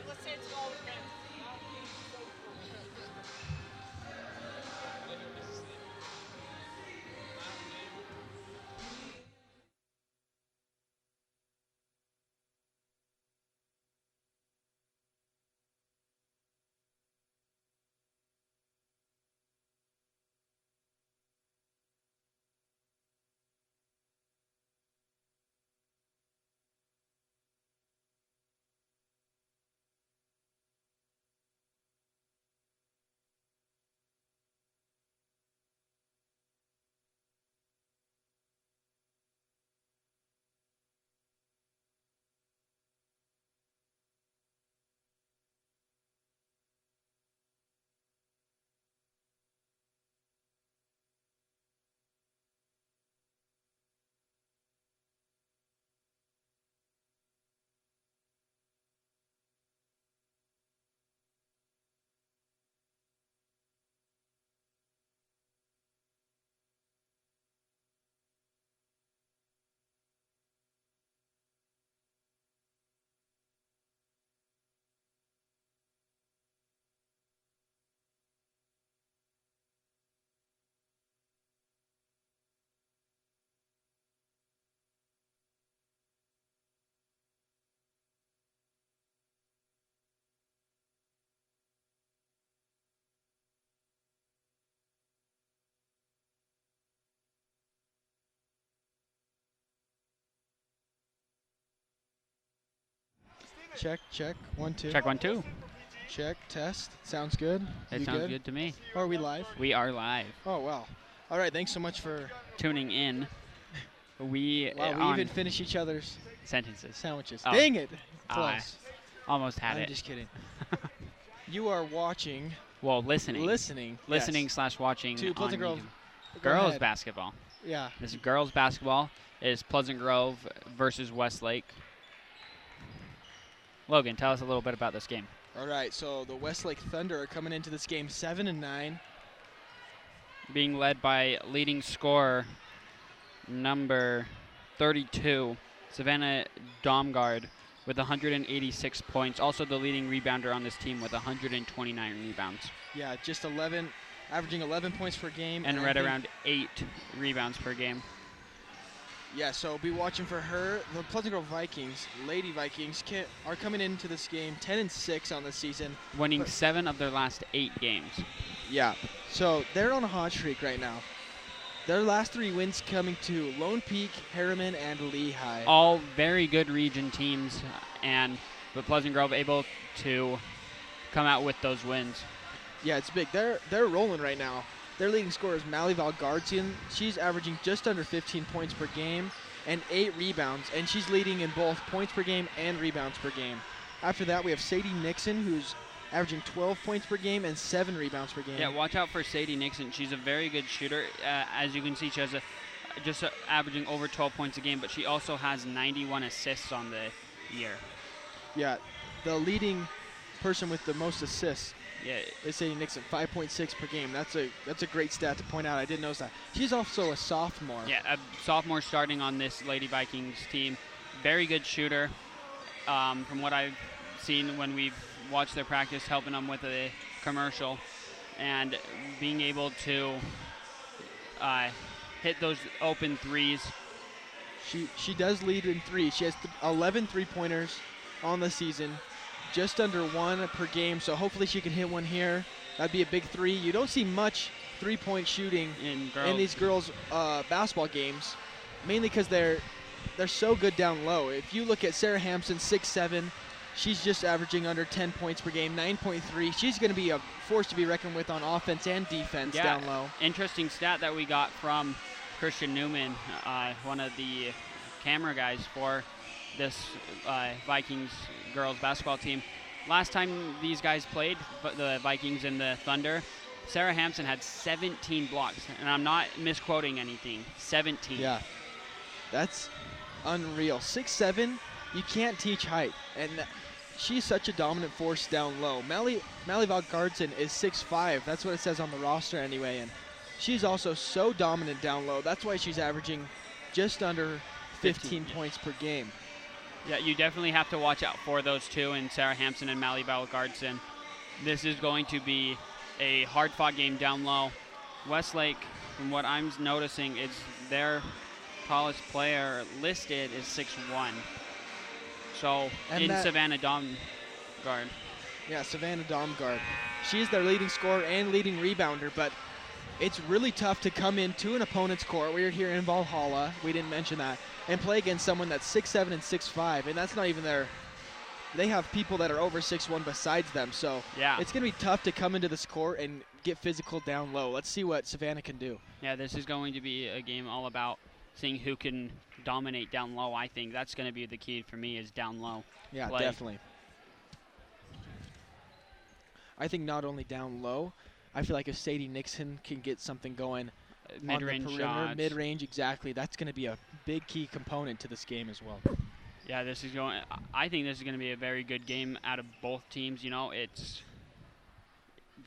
Let's say it's all friends. Check, check. 1, 2. Check 1, 2. Check, test. Sounds good. It You sounds good to me. Are we live? We are live. Oh, wow. All right, thanks so much for Tuning in. We we even finish each other's sentences. sandwiches. Oh. Dang it. Close. Almost had I'm it. just kidding. You are watching. Well, listening. Listening. Listening / watching to Pleasant on Grove. YouTube. Go Girls ahead. basketball. Yeah. This is girls basketball. It is Pleasant Grove versus Westlake. Logan, tell us a little bit about this game. All right, so the Westlake Thunder are coming into this game 7-9. Being led by leading scorer number 32, Savannah Domgard, with 186 points. Also the leading rebounder on this team with 129 rebounds. Yeah, just averaging 11 points per game. And right around 8 rebounds per game. Yeah, so be watching for her. The Pleasant Grove Vikings, Lady Vikings, are coming into this game 10-6 on the season. Winning 7 of their last 8 games. Yeah, so they're on a hot streak right now. Their last 3 wins coming to Lone Peak, Harriman, and Lehigh. All very good region teams, but Pleasant Grove able to come out with those wins. Yeah, it's big. They're rolling right now. Their leading scorer is Mally Valgardzian. She's averaging just under 15 points per game and 8 rebounds, and she's leading in both points per game and rebounds per game. After that, we have Sadie Nixon, who's averaging 12 points per game and 7 rebounds per game. Yeah, watch out for Sadie Nixon. She's a very good shooter. As you can see, she has averaging over 12 points a game, but she also has 91 assists on the year. Yeah, the leading person with the most assists. Yeah, is Sadie Nixon, 5.6 per game. That's a great stat to point out. I didn't notice that. She's also a sophomore. Yeah, a sophomore starting on this Lady Vikings team. Very good shooter. From what I've seen when we've watched their practice, helping them with a commercial, and being able to hit those open threes. She does lead in threes. She has 11 three-pointers on the season. Just under 1 per game, so hopefully she can hit one here. That'd be a big 3. You don't see much three-point shooting in these girls' basketball games, mainly because they're so good down low. If you look at Sarah Hampson, 6'7", she's just averaging under 10 points per game, 9.3. She's going to be a force to be reckoned with on offense and defense down low. Interesting stat that we got from Christian Newman, one of the camera guys for this Vikings girls basketball team. Last time these guys played, the Vikings and the Thunder, Sarah Hampson had 17 blocks, and I'm not misquoting anything. 17. Yeah, that's unreal. 6'7", you can't teach height, and she's such a dominant force down low. Mally Valgardzian is 6'5". That's what it says on the roster anyway, and she's also so dominant down low. That's why she's averaging just under 15 points per game. Yeah, you definitely have to watch out for those two, and Sarah Hampson and Mally Valgaardson. This is going to be a hard-fought game down low. Westlake, from what I'm noticing, is their tallest player listed is 6'1". So And in Savannah Domgard. Yeah, Savannah Domgard. She's their leading scorer and leading rebounder, but it's really tough to come into an opponent's court. We're here in Valhalla, we didn't mention that, and play against someone that's 6'7" and 6'5", and that's not even they have people that are over 6'1" besides them, so yeah, it's going to be tough to come into this court and get physical down low. Let's see what Savannah can do. Yeah, this is going to be a game all about seeing who can dominate down low. I think that's going to be the key for me, is down low. Yeah, play. Definitely. I think not only down low, I feel like if Sadie Nixon can get something going mid-range shots. Mid-range, exactly. That's going to be a big key component to this game as well. Yeah, I think this is going to be a very good game out of both teams. You know, it's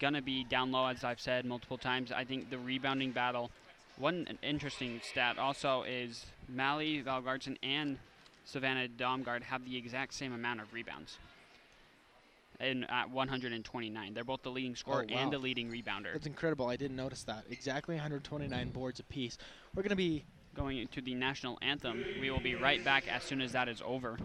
going to be down low, as I've said multiple times. I think the rebounding battle, one interesting stat also is Mally Valgaardson and Savannah Domgard have the exact same amount of rebounds. At 129. They're both the leading scorer and the leading rebounder. That's incredible. I didn't notice that. Exactly 129 boards apiece. We're going to be going into the national anthem. We will be right back as soon as that is over.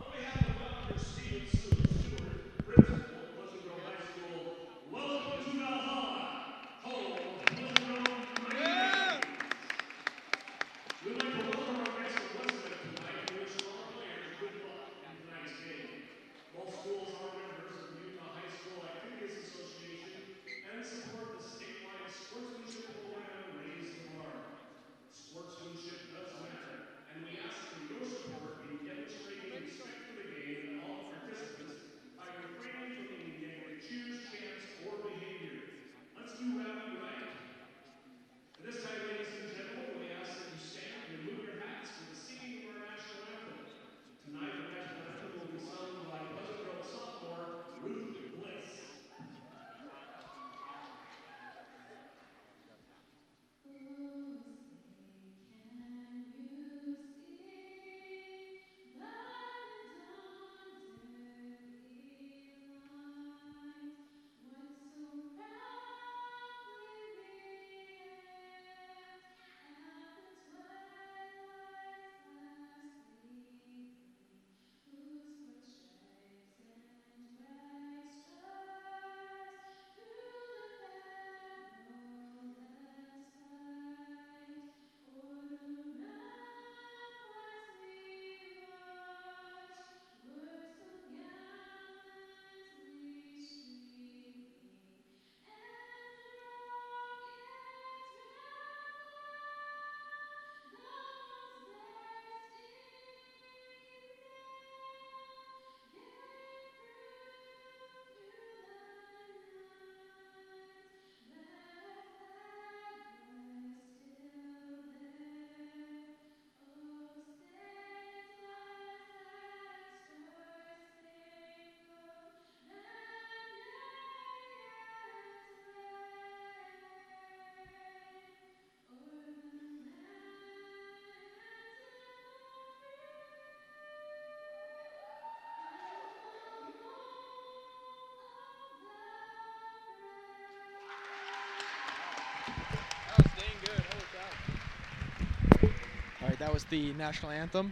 That was the national anthem,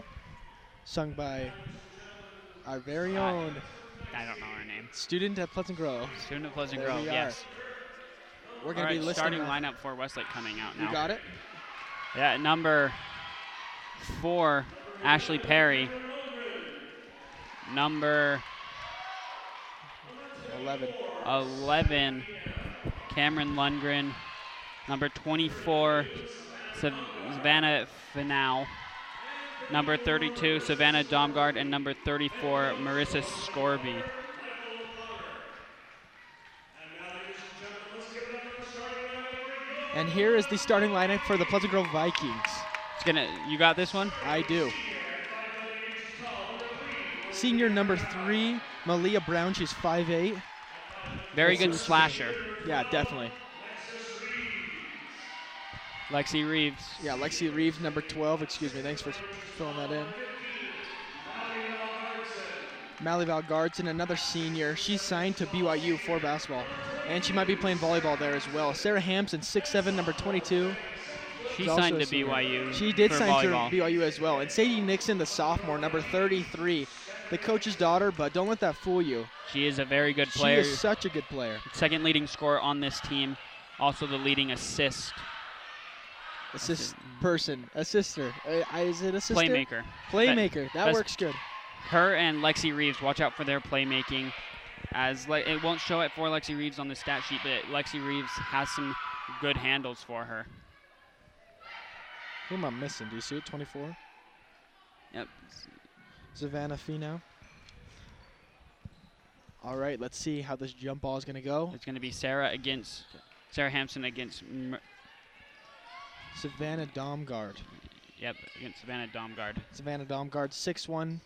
sung by our very own. I don't know her name. Student at Pleasant Grove. Student at Pleasant Grove. Yes. We're going to be listening. Starting lineup for Westlake coming out now. You got it. Yeah, number 4, Ashley Perry. Number 11, Cameron Lundgren. Number 24, Savannah Finau. Number 32, Savannah Domgard. And number 34, Marissa Scorby. And here is the starting lineup for the Pleasant Grove Vikings. You got this one? I do. Senior number 3, Malia Brown. She's 5'8". Very good slasher. Yeah, definitely. Lexi Reeves. Yeah, Lexi Reeves, number 12. Excuse me. Thanks for filling that in. Mallie Valgardson, another senior. She's signed to BYU for basketball. And she might be playing volleyball there as well. Sarah Hampson, 6'7", number 22. She signed to BYU. She did for sign volleyball. to BYU as well. And Sadie Nixon, the sophomore, number 33. The coach's daughter, but don't let that fool you. She is a very good player. She is such a good player. Second leading scorer on this team. Also the leading Assister. Is it a sister? Playmaker. Playmaker. That works good. Her and Lexi Reeves, watch out for their playmaking. It won't show it for Lexi Reeves on the stat sheet, but Lexi Reeves has some good handles for her. Who am I missing? Do you see it? 24? Yep. Savannah Finau. All right, let's see how this jump ball is going to go. It's going to be Sarah Hampson against Savannah Domgard. Yep, against Savannah Domgard. Savannah Domgard, 6'1".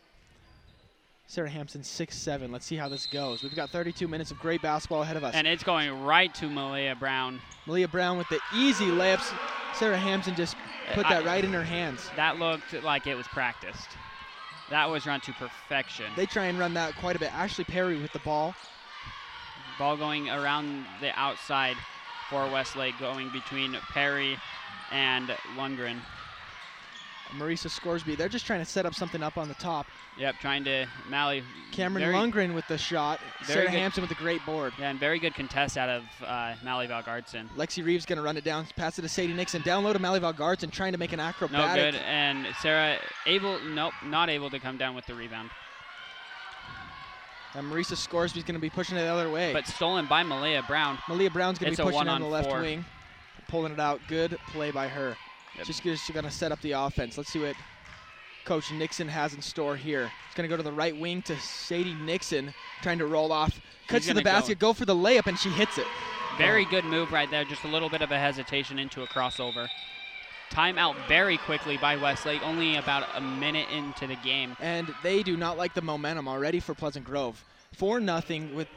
Sarah Hampson, 6'7". Let's see how this goes. We've got 32 minutes of great basketball ahead of us. And it's going right to Malia Brown. Malia Brown with the easy layups. Sarah Hampson just put that right in her hands. That looked like it was practiced. That was run to perfection. They try and run that quite a bit. Ashley Perry with the ball. Ball going around the outside for Westlake, going between Perry and Lundgren. Marisa Scoresby, they're just trying to set up something up on the top. Yep, trying to Cameron Lundgren with the shot. Sarah Hampson with the great board. Yeah, and very good contest out of Mallie Valgardson. Lexi Reeves going to run it down, pass it to Sadie Nixon. Down low to Mallie Valgardson, trying to make an acrobatic. No good, and Sarah not able to come down with the rebound. And Marisa Scoresby's going to be pushing it the other way. But stolen by Malia Brown. Malia Brown's going to be pushing on the left 1-on-4. wing. Pulling it out. Good play by her. Yep. She's just going to set up the offense. Let's see what Coach Nixon has in store here. It's going to go to the right wing to Sadie Nixon, trying to roll off. Cuts to the basket, go for the layup, and she hits it. Very good move right there. Just a little bit of a hesitation into a crossover. Timeout very quickly by Westlake, only about a minute into the game. And they do not like the momentum already for Pleasant Grove. 4-0 with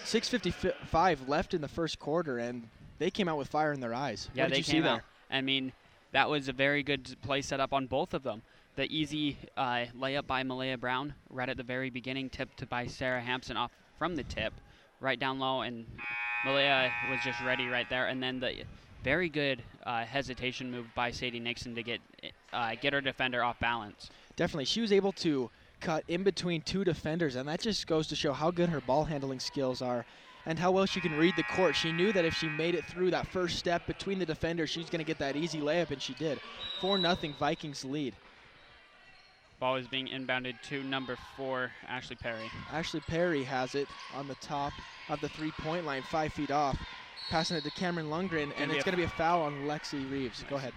6:55 left in the first quarter, and they came out with fire in their eyes. Yeah, what did they you see came there? out. I mean, that was a very good play set up on both of them. The easy layup by Malia Brown right at the very beginning, tipped by Sarah Hampson off from the tip, right down low, and Malia was just ready right there. And then the very good hesitation move by Sadie Nixon to get her defender off balance. Definitely. She was able to cut in between two defenders, and that just goes to show how good her ball handling skills are and how well she can read the court. She knew that if she made it through that first step between the defenders, she was going to get that easy layup, and she did. 4-0 Vikings lead. Ball is being inbounded to number 4, Ashley Perry. Ashley Perry has it on the top of the three-point line, 5 feet off. Passing it to Cameron Lundgren, and it's going to be a foul on Lexi Reeves. Nice. Go ahead.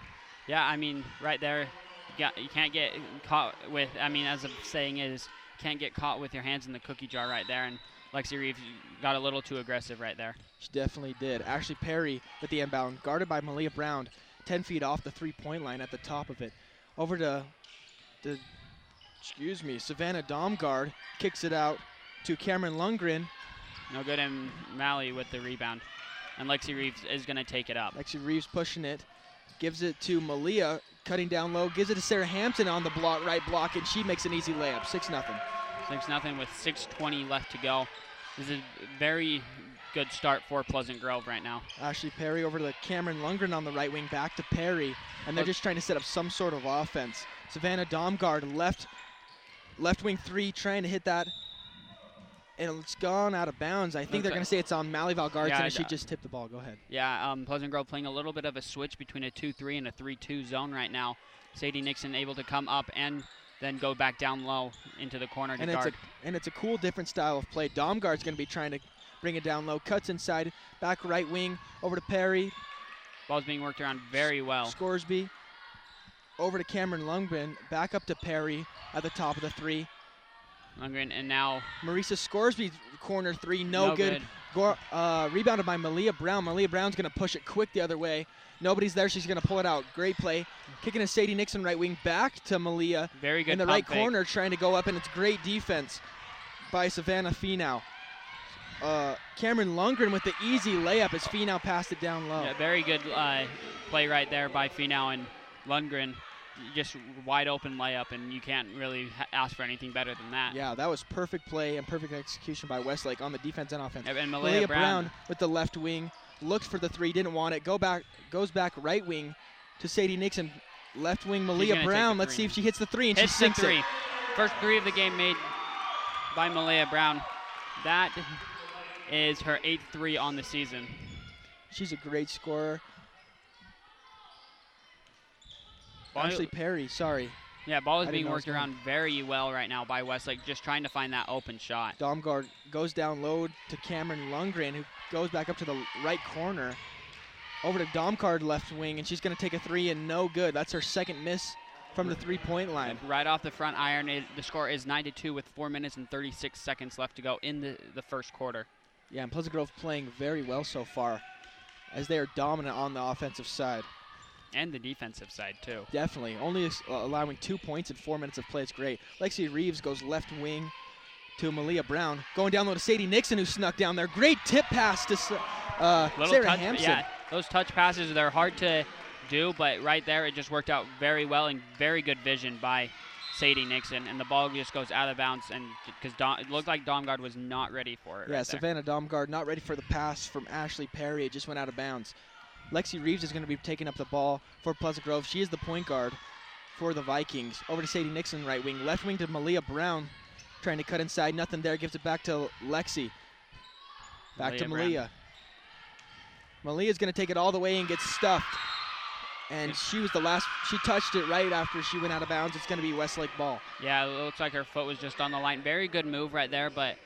Yeah, I mean, right there, you can't get caught with, I mean, as the saying is, can't get caught with your hands in the cookie jar right there, and Lexi Reeves got a little too aggressive right there. She definitely did. Ashley Perry with the inbound, guarded by Malia Brown, 10 feet off the three-point line at the top of it. Over to Savannah Domgard, kicks it out to Cameron Lundgren. No good, and Mallie with the rebound. And Lexi Reeves is going to take it up. Lexi Reeves pushing it, gives it to Malia, cutting down low, gives it to Sarah Hampton on the right block, and she makes an easy layup, 6-0. 6-0 with 6:20 left to go. This is a very good start for Pleasant Grove right now. Ashley Perry over to Cameron Lundgren on the right wing, back to Perry, and they're just trying to set up some sort of offense. Savannah Domgard left wing 3, trying to hit that, and it's gone out of bounds. I think they're going to say it's on Mallie Valgardson, and she just tipped the ball. Go ahead. Yeah, Pleasant Grove playing a little bit of a switch between a 2-3 and a 3-2 zone right now. Sadie Nixon able to come up and then go back down low into the corner to guard. It's a cool, different style of play. Domgard's going to be trying to bring it down low. Cuts inside, back right wing, over to Perry. Ball's being worked around very well. Scoresby over to Cameron Lundgren, back up to Perry at the top of the 3. Lundgren, and now Marisa Scoresby, corner 3, no good. Rebounded by Malia Brown. Malia Brown's going to push it quick the other way. Nobody's there. She's going to pull it out. Great play. Kicking to Sadie Nixon, right wing, back to Malia. Very good. In the right corner, trying to go up, and it's great defense by Savannah Finau. Cameron Lundgren with the easy layup as Fee now passed it down low. Yeah, very good play right there by Finau and Lundgren. Just wide open layup, and you can't really ask for anything better than that. Yeah, that was perfect play and perfect execution by Westlake on the defense and offense. And Malia Brown with the left wing, looks for the three, didn't want it, goes back right wing to Sadie Nixon. Left wing, Malia Brown, let's see if she hits the three, and she sinks it. First three of the game made by Malia Brown. That is her 8th three on the season. She's a great scorer. Ashley Perry, sorry. Yeah, ball is being worked around very well right now by Westlake, just trying to find that open shot. Domgaard goes down low to Cameron Lundgren, who goes back up to the right corner. Over to Domgaard left wing, and she's going to take a three, and no good. That's her second miss from the three-point line. Right off the front iron, the score is 9-2 with 4 minutes and 36 seconds left to go in the first quarter. Yeah, and Pleasant Grove playing very well so far, as they are dominant on the offensive side. And the defensive side, too. Definitely. Only allowing 2 points in 4 minutes of play is great. Lexi Reeves goes left wing to Malia Brown. Going down low to Sadie Nixon, who snuck down there. Great tip pass to Sarah Hampson. Yeah, those touch passes, they're hard to do, but right there it just worked out very well and very good vision by Sadie Nixon. And the ball just goes out of bounds, and because it looked like Domgaard was not ready for it. Yeah, right, Savannah Domgaard not ready for the pass from Ashley Perry. It just went out of bounds. Lexi Reeves is going to be taking up the ball for Pleasant Grove. She is the point guard for the Vikings. Over to Sadie Nixon, right wing. Left wing to Malia Brown, trying to cut inside. Nothing there. Gives it back to Lexi. Back to Malia. Malia's going to take it all the way and get stuffed. And she was the last. She touched it right after she went out of bounds. It's going to be Westlake ball. Yeah, it looks like her foot was just on the line. Very good move right there, but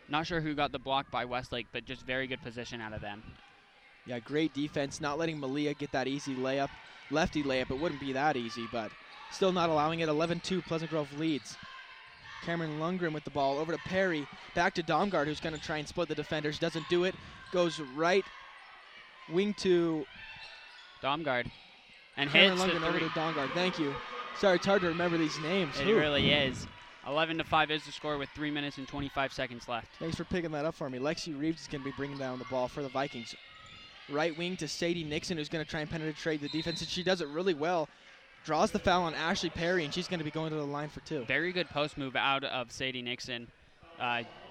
not sure who got the block by Westlake, but just very good position out of them. Yeah, great defense, not letting Malia get that easy layup. Lefty layup, it wouldn't be that easy, but still not allowing it. 11-2, Pleasant Grove leads. Cameron Lundgren with the ball. Over to Perry. Back to Domgaard, who's going to try and split the defenders. Doesn't do it. Goes right wing to Domgaard. And Cameron hits Lundgren over to Domgaard. Thank you. Sorry, it's hard to remember these names. It really is. 11-5 is the score with 3 minutes and 25 seconds left. Thanks for picking that up for me. Lexi Reeves is going to be bringing down the ball for the Vikings. Right wing to Sadie Nixon, who's going to try and penetrate the defense, and she does it really well. Draws the foul on Ashley Perry, and she's going to be going to the line for two. Very good post move out of Sadie Nixon.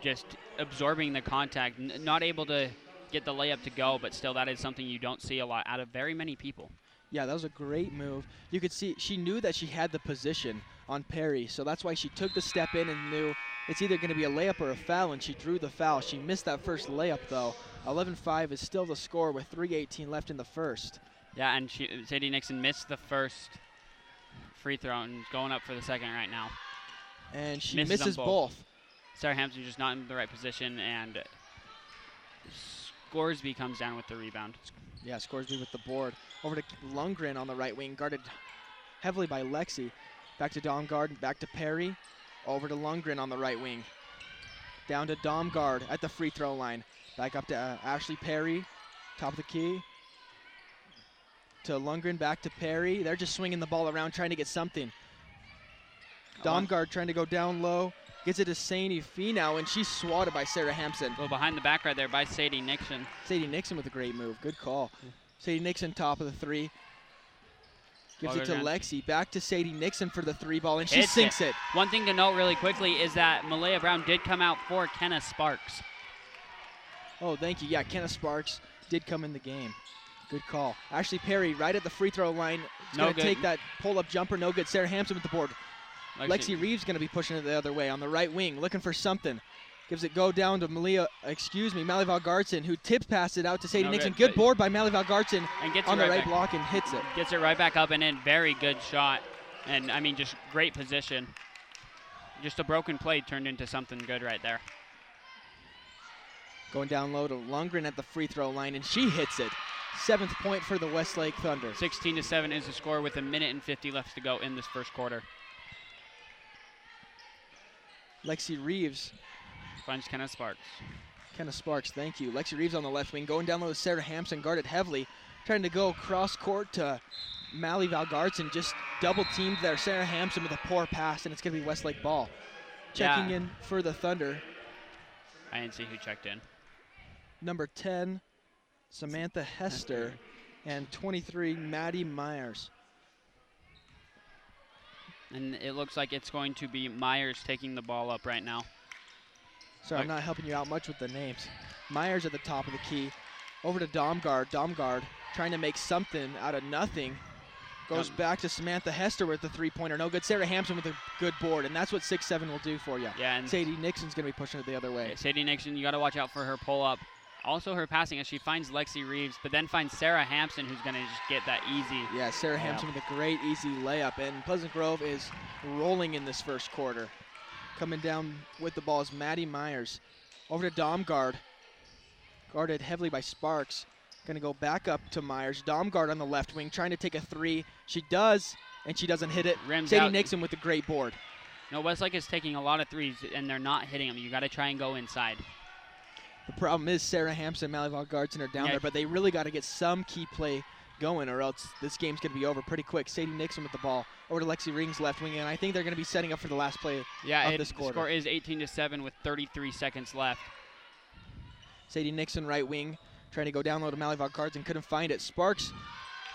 Just absorbing the contact. Not able to get the layup to go, but still that is something you don't see a lot out of very many people. Yeah, that was a great move. You could see she knew that she had the position on Perry, so that's why she took the step in and knew it's either going to be a layup or a foul, and she drew the foul. She missed that first layup, though. 11-5 is still the score with 3:18 left in the first. Yeah, and Sadie Nixon missed the first free throw and going up for the second right now. And she misses both. Sarah Hampson just not in the right position, and Scoresby comes down with the rebound. Yeah, Scoresby with the board. Over to Lundgren on the right wing, guarded heavily by Lexi. Back to Domgaard, back to Perry. Over to Lundgren on the right wing. Down to Domgaard at the free throw line. Back up to Ashley Perry, top of the key. To Lundgren, back to Perry. They're just swinging the ball around, trying to get something. Domgaard trying to go down low. Gets it to Sadie Finau, and she's swatted by Sarah Hampson. Well, behind the back right there by Sadie Nixon. Sadie Nixon with a great move. Good call. Sadie Nixon, top of the three. Gives it to Lexi. Back to Sadie Nixon for the three ball, and she sinks it. One thing to note really quickly is that Malia Brown did come out for Kenna Sparks. Oh, thank you. Yeah, Kenna Sparks did come in the game. Good call. Ashley Perry right at the free throw line. He's going to take that pull-up jumper. No good. Sarah Hampson with the board. Lexi Reeves going to be pushing it the other way on the right wing, looking for something. Gives it go down to Mally Valgartson, who tip passes it out to Sadie Nixon. Good board by Mally Valgartson on the right block and hits it. Gets it right back up and in. Very good shot. And, I mean, just great position. Just a broken play turned into something good right there. Going down low to Lundgren at the free throw line, and she hits it. 7th point for the Westlake Thunder. 16-7 is the score with 1:50 left to go in this first quarter. Lexi Reeves finds Kenna Sparks. Kenna Sparks, thank you. Lexi Reeves on the left wing, going down low to Sarah Hampson, guarded heavily, trying to go cross court to Mally Valgartson, just double teamed there. Sarah Hampson with a poor pass, and it's going to be Westlake ball. Checking in for the Thunder. I didn't see who checked in. number 10, Samantha Hester, and 23, Maddie Myers. And it looks like it's going to be Myers taking the ball up right now. Sorry, I'm not helping you out much with the names. Myers at the top of the key. Over to Domgard. Domgard trying to make something out of nothing. Goes back to Samantha Hester with the three-pointer. No good. Sarah Hampson with a good board, and that's what 6-7 will do for you. Yeah, and Sadie Nixon's going to be pushing it the other way. Yeah, Sadie Nixon, you got to watch out for her pull-up. Also her passing as she finds Lexi Reeves, but then finds Sarah Hampson, who's going to just get that easy. Yeah, Sarah Hampson with a great, easy layup, and Pleasant Grove is rolling in this first quarter. Coming down with the ball is Maddie Myers. Over to Domgard. Guarded heavily by Sparks. Going to go back up to Myers. Domgard on the left wing, trying to take a three. She does, and she doesn't hit it. Rims Sadie out. Nixon with a great board. No, Westlake is taking a lot of threes, and they're not hitting them. You got to try and go inside. The problem is Sarah Hampson and Malivaux Gardson are down there, but they really got to get some key play going, or else this game's going to be over pretty quick. Sadie Nixon with the ball over to Lexi Rings left wing, and I think they're going to be setting up for the last play of this quarter. The score is 18-7 with 33 seconds left. Sadie Nixon right wing, trying to go down low to Malivaux Gardson, couldn't find it. Sparks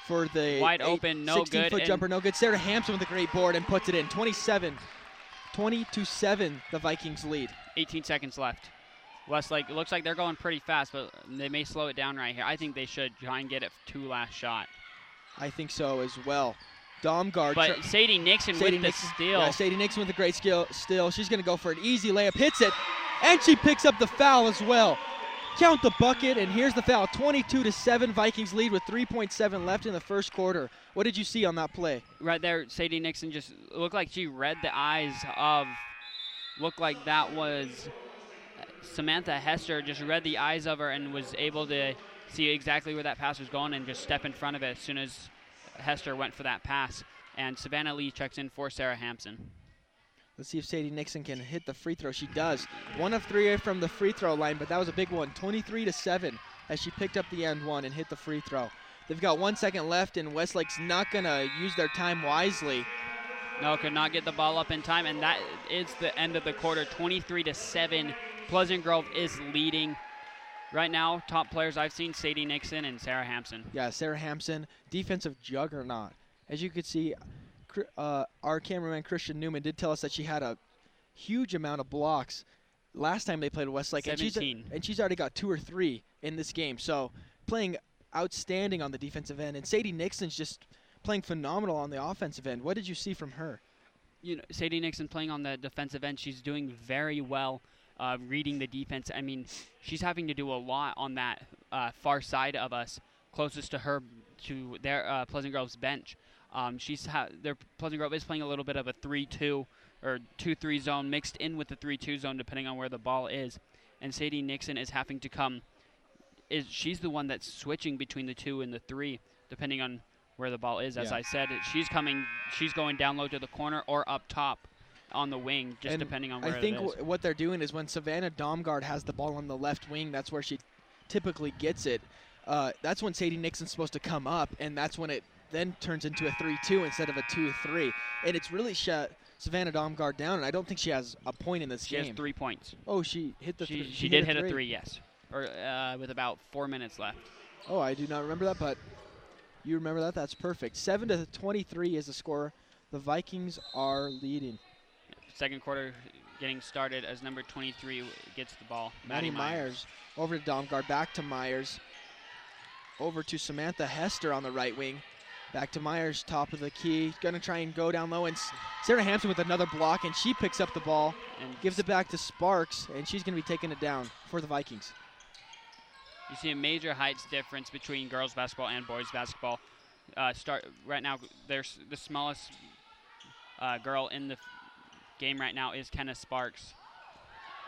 for the wide open, no good. 16-foot jumper, no good. Sarah Hampson with a great board and puts it in. 20-7, the Vikings lead. 18 seconds left. Westlake, it looks like they're going pretty fast, but they may slow it down right here. I think they should try and get it to last shot. I think so as well. Domgard. But Sadie Nixon with the steal. Yeah, Sadie Nixon with a great steal. She's going to go for an easy layup, hits it, and she picks up the foul as well. Count the bucket, and here's the foul. 22-7, Vikings lead with 3.7 left in the first quarter. What did you see on that play? Right there, Sadie Nixon just looked like she read the eyes of, looked like that was Samantha Hester, just read the eyes of her and was able to see exactly where that pass was going and just step in front of it as soon as Hester went for that pass. And Savannah Lee checks in for Sarah Hampson. Let's see if Sadie Nixon can hit the free throw. She does. 1 of 3 from the free throw line, but that was a big one. 23-7 as she picked up the end one and hit the free throw. They've got 1 second left, and Westlake's not going to use their time wisely. No, could not get the ball up in time, and that is the end of the quarter. 23-7. Pleasant Grove is leading. Right now, top players I've seen, Sadie Nixon and Sarah Hampson. Yeah, Sarah Hampson, defensive juggernaut. As you could see, our cameraman Christian Newman did tell us that she had a huge amount of blocks last time they played Westlake. 17. And she's already got 2 or 3 in this game. So playing outstanding on the defensive end. And Sadie Nixon's just playing phenomenal on the offensive end. What did you see from her? You know, Sadie Nixon playing on the defensive end, she's doing very well. Reading the defense. I mean, she's having to do a lot on that far side of us, closest to her, to their Pleasant Grove's bench. Their Pleasant Grove is playing a little bit of a 3-2 or 2-3 zone mixed in with the 3-2 zone, depending on where the ball is. And Sadie Nixon is having to she's the one that's switching between the 2 and the 3, depending on where the ball is. As I said, she's going down low to the corner or up top on the wing, just depending on where it is. I think what they're doing is when Savannah Domgard has the ball on the left wing, that's where she typically gets it. That's when Sadie Nixon's supposed to come up, and that's when it then turns into a 3-2 instead of a 2-3. And it's really shut Savannah Domgard down, and I don't think she has a point in this game. She has 3 points. Oh, she hit the three. She did hit a 3, yes. Or with about 4 minutes left. Oh, I do not remember that, but you remember that? That's perfect. 7-23 is the score. The Vikings are leading. Second quarter getting started as number 23 gets the ball. Maddie Myers over to Domgard, back to Myers. Over to Samantha Hester on the right wing. Back to Myers, top of the key. Going to try and go down low. And Sarah Hampson with another block, and she picks up the ball and gives it back to Sparks, and she's going to be taking it down for the Vikings. You see a major heights difference between girls basketball and boys basketball. Right now, there's the smallest girl in the game right now is Kenna Sparks.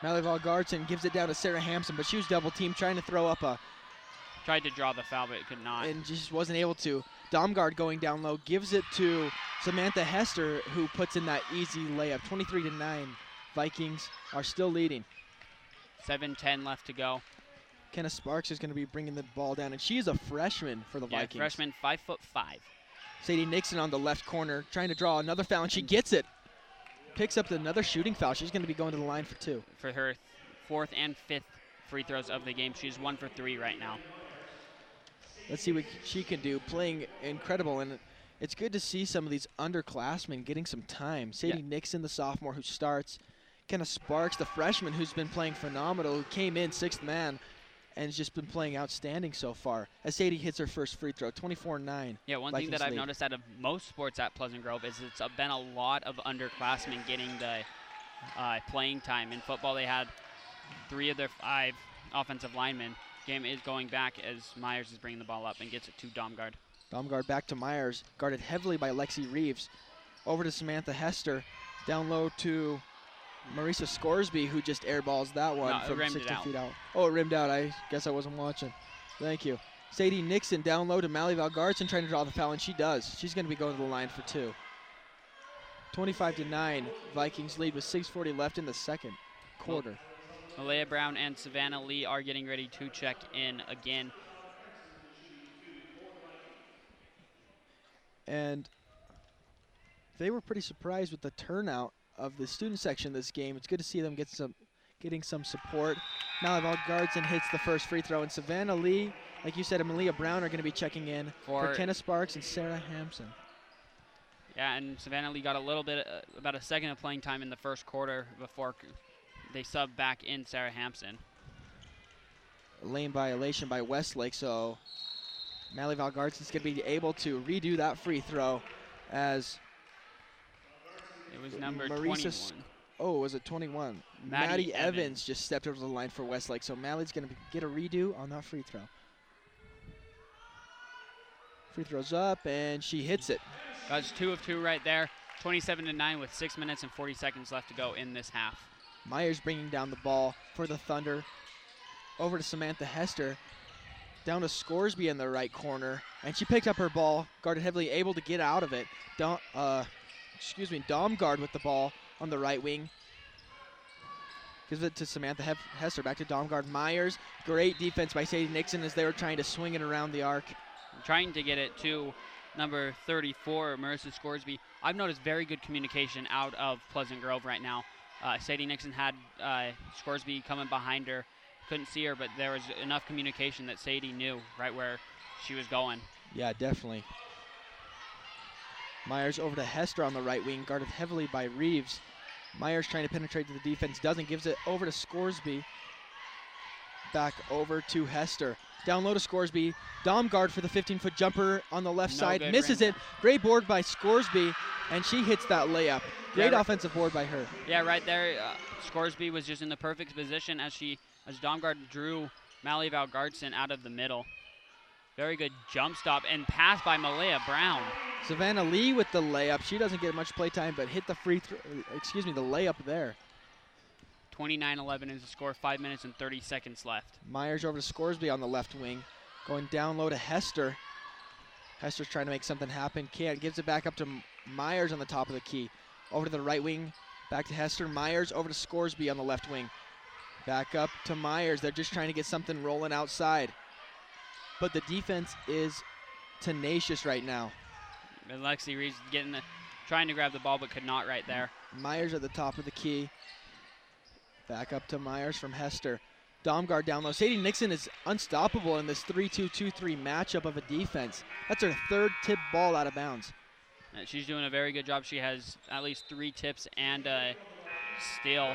Malivaux Gardson gives it down to Sarah Hampson, but she was double teamed, trying to throw up tried to draw the foul, but could not. And just wasn't able to. Domgard going down low, gives it to Samantha Hester, who puts in that easy layup. 23-9. Vikings are still leading. 7:10 left to go. Kenna Sparks is going to be bringing the ball down, and she's a freshman for the Vikings. Freshman, 5'5". Sadie Nixon on the left corner, trying to draw another foul, and she gets it. Picks up another shooting foul. She's going to be going to the line for 2. For her 4th and 5th free throws of the game. She's 1 for 3 right now. Let's see what she can do. Playing incredible, and it's good to see some of these underclassmen getting some time. Sadie Nixon, the sophomore who starts. Kenna Sparks, the freshman who's been playing phenomenal, who came in 6th man and has just been playing outstanding so far. As Sadie hits her first free throw, 24-9. Yeah, one thing that I've noticed out of most sports at Pleasant Grove is it's been a lot of underclassmen getting the playing time. In football, they had 3 of their 5 offensive linemen. Game is going back as Myers is bringing the ball up and gets it to Domgard. Domgard back to Myers, guarded heavily by Lexi Reeves. Over to Samantha Hester, down low to Marisa Scoresby, who just airballs that one from 60 feet out. Oh, it rimmed out. I guess I wasn't watching. Thank you. Sadie Nixon down low to Mally Valgarson, trying to draw the foul, and she does. She's going to be going to the line for 2. 25-9, Vikings lead with 6:40 left in the second quarter. Malaya Brown and Savannah Lee are getting ready to check in again. And they were pretty surprised with the turnout of the student section this game. It's good to see them getting some support. Mally Valgarson hits the first free throw, and Savannah Lee, like you said, and Malia Brown are going to be checking in for Kenna Sparks and Sarah Hampson. Yeah, and Savannah Lee got a little bit, about a second of playing time in the first quarter before they sub back in Sarah Hampson. Lane violation by Westlake, so Mally Valgarson's going to be able to redo that free throw as it was number 21. Oh, was it 21? Maddie Evans just stepped over the line for Westlake, so Mally's going to get a redo on that free throw. Free throw's up, and she hits it. That's 2 of 2 right there. 27-9 with 6 minutes and 40 seconds left to go in this half. Myers bringing down the ball for the Thunder. Over to Samantha Hester. Down to Scoresby in the right corner. And she picked up her ball, guarded heavily, able to get out of it. Domgard with the ball on the right wing. Gives it to Samantha Hester. Back to Domgard. Myers. Great defense by Sadie Nixon as they were trying to swing it around the arc. Trying to get it to number 34, Marissa Scoresby. I've noticed very good communication out of Pleasant Grove right now. Sadie Nixon had Scoresby coming behind her. Couldn't see her, but there was enough communication that Sadie knew right where she was going. Yeah, definitely. Myers over to Hester on the right wing, guarded heavily by Reeves. Myers trying to penetrate to the defense, doesn't, gives it over to Scoresby. Back over to Hester. Down low to Scoresby. Domgard for the 15-foot jumper on the left side. Misses it. Great board by Scoresby, and she hits that layup. Great offensive board by her. Yeah, right there. Scoresby was just in the perfect position as Domgard drew Mally Valgarson out of the middle. Very good jump stop and pass by Malaya Brown. Savannah Lee with the layup. She doesn't get much play time, but hit the the layup there. 29-11 is the score, 5 minutes and 30 seconds left. Myers over to Scoresby on the left wing. Going down low to Hester. Hester's trying to make something happen. Can't. Gives it back up to Myers on the top of the key. Over to the right wing. Back to Hester. Myers over to Scoresby on the left wing. Back up to Myers. They're just trying to get something rolling outside. But the defense is tenacious right now. And Lexi Reeves trying to grab the ball but could not right there. Myers at the top of the key. Back up to Myers from Hester. Domgard down low. Sadie Nixon is unstoppable in this 3-2-2-3 matchup of a defense. That's her 3rd tip ball out of bounds. She's doing a very good job. She has at least 3 tips and a steal.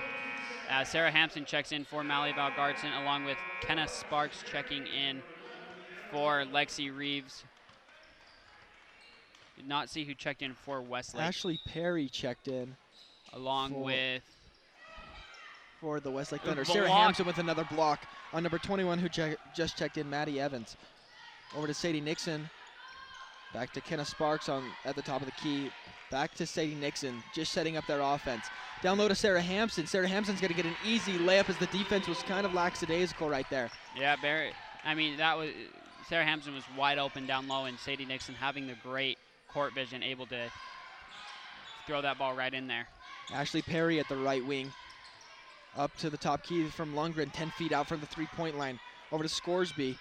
Sarah Hampson checks in for Mally Valgarson, along with Kenna Sparks checking in for Lexi Reeves. Did not see who checked in for Westlake. Ashley Perry checked in. Along with... For the Westlake Thunder. Sarah Hampson with another block on number 21 who just checked in, Maddie Evans. Over to Sadie Nixon. Back to Kenna Sparks at the top of the key. Back to Sadie Nixon, just setting up their offense. Down low to Sarah Hampson. Sarah Hampson's going to get an easy layup as the defense was kind of lackadaisical right there. Yeah, Barry. I mean, Sarah Hampson was wide open down low, and Sadie Nixon having the great court vision, able to throw that ball right in there. Ashley Perry at the right wing. Up to the top key from Lundgren, 10 feet out from the three-point line. Over to Scoresby.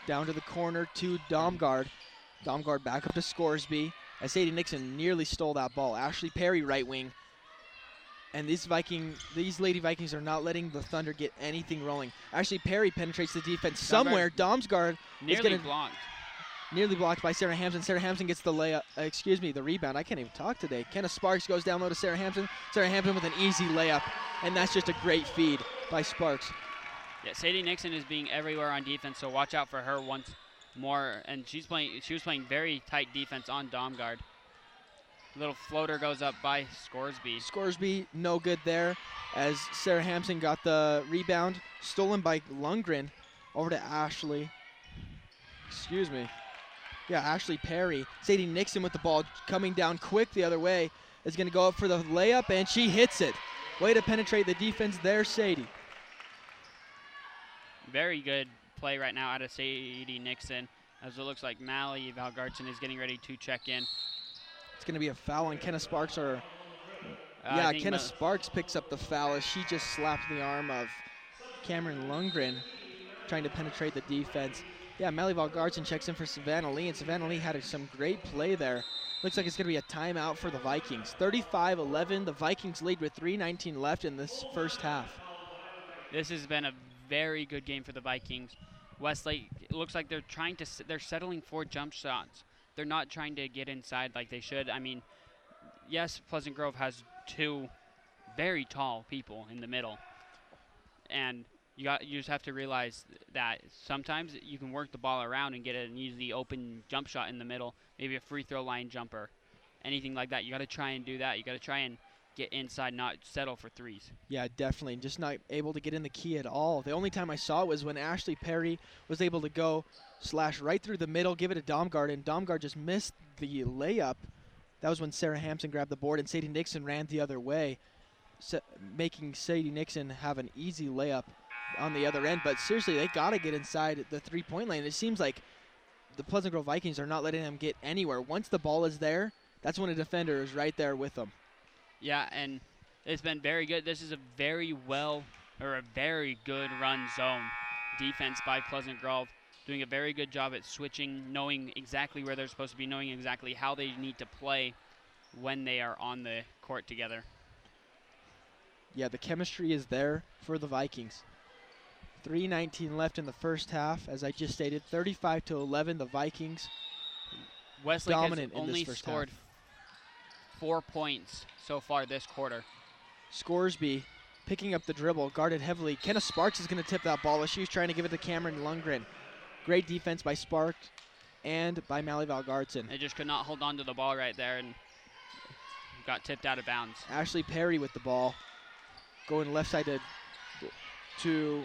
Down to the corner to Domgard. Domgard back up to Scoresby as Sadie Nixon nearly stole that ball. Ashley Perry right wing. And these Lady Vikings are not letting the Thunder get anything rolling. Ashley Perry penetrates the defense somewhere. Domsgaard is going to blocked. Nearly blocked by Sarah Hampson. Sarah Hampson gets the the rebound. I can't even talk today. Kenna Sparks goes down low to Sarah Hampson. Sarah Hampson with an easy layup, and that's just a great feed by Sparks. Yeah, Sadie Nixon is being everywhere on defense, so watch out for her once more. And she was playing very tight defense on Domgard. Little floater goes up by Scoresby. Scoresby, no good there, as Sarah Hampson got the rebound. Stolen by Lundgren. Over to Ashley. Yeah, Ashley Perry. Sadie Nixon with the ball coming down quick the other way. Is going to go up for the layup, and she hits it. Way to penetrate the defense there, Sadie. Very good play right now out of Sadie Nixon, as it looks like Mally Valgartson is getting ready to check in. It's going to be a foul on Kenna Sparks. Kenna Sparks picks up the foul as she just slapped the arm of Cameron Lundgren, trying to penetrate the defense. Yeah, Mally Valgartson checks in for Savannah Lee, and Savannah Lee had some great play there. Looks like it's going to be a timeout for the Vikings. 35-11, the Vikings lead with 3:19 left in this first half. This has been a very good game for the Vikings. Westlake, it looks like they're settling for jump shots. They're not trying to get inside like they should. I mean, yes, Pleasant Grove has two very tall people in the middle, and you just have to realize that sometimes you can work the ball around and get an easy open jump shot in the middle, maybe a free throw line jumper, anything like that. You got to try and do that. You got to try and get inside, not settle for threes. Yeah, definitely. Just not able to get in the key at all. The only time I saw it was when Ashley Perry was able to go slash right through the middle, give it to Domgard, and Domgard just missed the layup. That was when Sarah Hampson grabbed the board and Sadie Nixon ran the other way, making Sadie Nixon have an easy layup on the other end. But seriously, they got to get inside the three-point lane. It seems like the Pleasant Grove Vikings are not letting them get anywhere. Once the ball is there, that's when a defender is right there with them. Yeah, and it's been very good. This is a very good run zone defense by Pleasant Grove, doing a very good job at switching, knowing exactly where they're supposed to be, knowing exactly how they need to play when they are on the court together. Yeah, the chemistry is there for the Vikings. 3:19 left in the first half. As I just stated, 35-11, the Vikings Westlake dominant has only in this first scored half. 4 points so far this quarter. Scoresby picking up the dribble, guarded heavily. Kenna Sparks is going to tip that ball as she's trying to give it to Cameron Lundgren. Great defense by Sparks and by Mally Valgartson. They just could not hold on to the ball right there and got tipped out of bounds. Ashley Perry with the ball, going left side to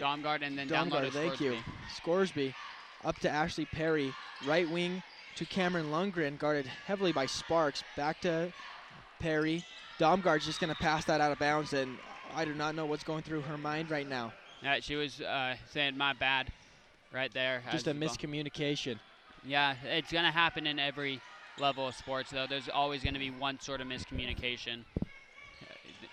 Domgard, and then down low to thank you. Scoresby up to Ashley Perry, right wing to Cameron Lundgren, guarded heavily by Sparks. Back to Perry. Domgard's just going to pass that out of bounds, and I do not know what's going through her mind right now. Yeah, she was saying my bad right there. Just a miscommunication. Yeah, it's going to happen in every level of sports, though. There's always going to be one sort of miscommunication.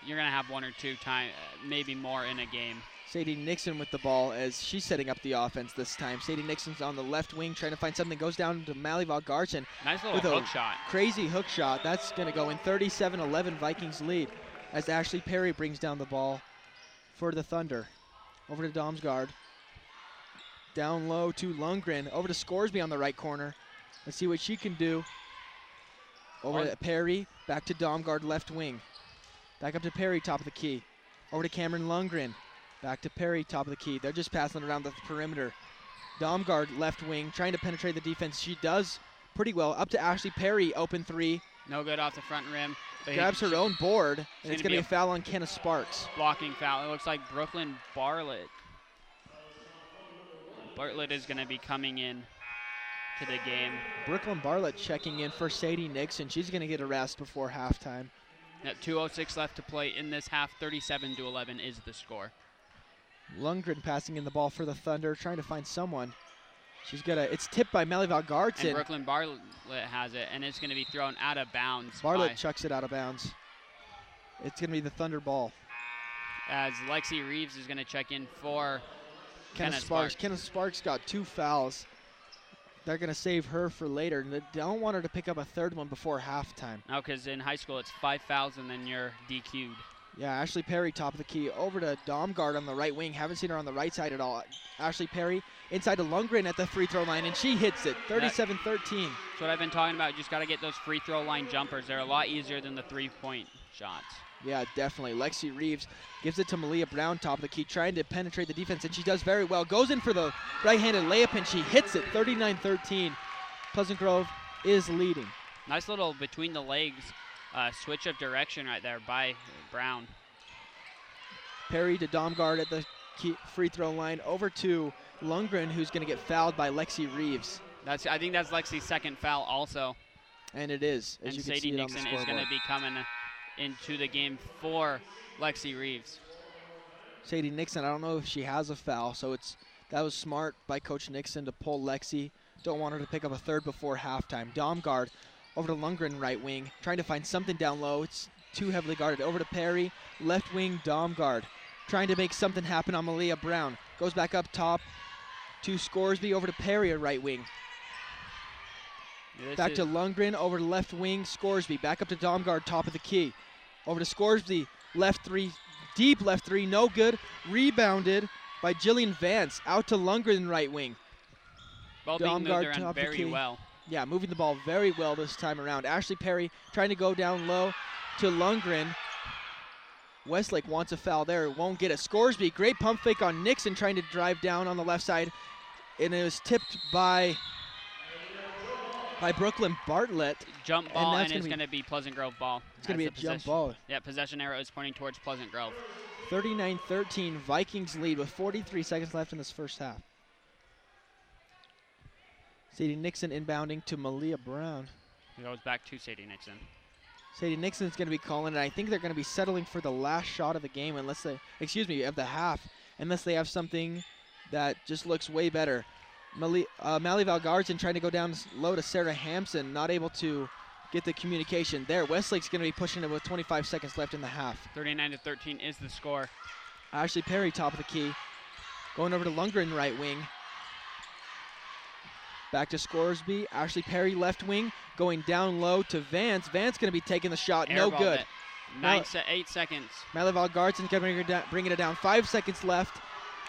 You're going to have one or two times, maybe more in a game. Sadie Nixon with the ball as she's setting up the offense this time. Sadie Nixon's on the left wing trying to find something. Goes down to Mally Valgartson. Nice little hook shot. Crazy hook shot. That's going to go in. 37-11 Vikings lead as Ashley Perry brings down the ball for the Thunder. Over to Domsgaard. Down low to Lundgren. Over to Scoresby on the right corner. Let's see what she can do. Over to Perry. Back to Domgard, left wing. Back up to Perry, top of the key. Over to Cameron Lundgren. Back to Perry, top of the key. They're just passing around the perimeter. Domgard, left wing, trying to penetrate the defense. She does pretty well. Up to Ashley Perry, open three. No good off the front rim. Grabs her own board, and it's going to be a foul on Kenna Sparks. Blocking foul. It looks like Brooklyn Bartlett. Bartlett is going to be coming in to the game. Brooklyn Bartlett checking in for Sadie Nixon. She's going to get a rest before halftime. At 2:06 left to play in this half, 37-11 is the score. Lundgren passing in the ball for the Thunder, trying to find someone. It's tipped by Mally Valgartson. And Brooklyn Bartlett has it, and it's going to be thrown out of bounds. Bartlett chucks it out of bounds. It's going to be the Thunder ball. As Lexi Reeves is going to check in for Kenna Sparks. Kenna Sparks got 2 fouls. They're going to save her for later. They don't want her to pick up a third one before halftime. No, because in high school it's 5 fouls and then you're DQ'd. Yeah, Ashley Perry, top of the key, over to Domgard on the right wing. Haven't seen her on the right side at all. Ashley Perry inside to Lundgren at the free throw line, and she hits it, 37-13. That's what I've been talking about. You just got to get those free throw line jumpers. They're a lot easier than the three-point shots. Yeah, definitely. Lexi Reeves gives it to Malia Brown, top of the key, trying to penetrate the defense, and she does very well. Goes in for the right-handed layup, and she hits it, 39-13. Pleasant Grove is leading. Nice little between the legs switch of direction right there by Brown. Perry to Domgard at the free throw line, over to Lundgren, who's going to get fouled by Lexi Reeves. I think that's Lexi's second foul also. And it is, as and you can Sadie see it on the Nixon is going to be coming into the game for Lexi Reeves. Sadie Nixon, I don't know if she has a foul, so that was smart by Coach Nixon to pull Lexi. Don't want her to pick up a third before halftime. Domgard over to Lundgren, right wing, trying to find something down low. It's too heavily guarded. Over to Perry, left wing, Domgard, trying to make something happen on Malia Brown. Goes back up top to Scoresby, over to Perry, a right wing. Back to Lundgren, over to left wing, Scoresby. Back up to Domgard, top of the key. Over to Scoresby, left three, deep left three, no good. Rebounded by Jillian Vance, out to Lundgren, right wing. Ball being moved around very well. Yeah, moving the ball very well this time around. Ashley Perry trying to go down low to Lundgren. Westlake wants a foul there, won't get it. Scoresby, great pump fake on Nixon, trying to drive down on the left side. And it was tipped by Brooklyn Bartlett. Jump ball, and it's going to be Pleasant Grove ball. It's going to be a jump ball. Yeah, possession arrow is pointing towards Pleasant Grove. 39-13, Vikings lead with 43 seconds left in this first half. Sadie Nixon inbounding to Malia Brown. It goes back to Sadie Nixon. Sadie Nixon's going to be calling it. I think they're going to be settling for the last shot of the game, of the half, unless they have something that just looks way better. Mally Valgarzon trying to go down low to Sarah Hampson, not able to get the communication there. Westlake's going to be pushing it with 25 seconds left in the half. 39-13 is the score. Ashley Perry, top of the key, going over to Lundgren, right wing. Back to Scoresby. Ashley Perry, left wing, going down low to Vance. Vance going to be taking the shot. No good. 8 seconds. Mally Valgarzon going to bring it down. 5 seconds left.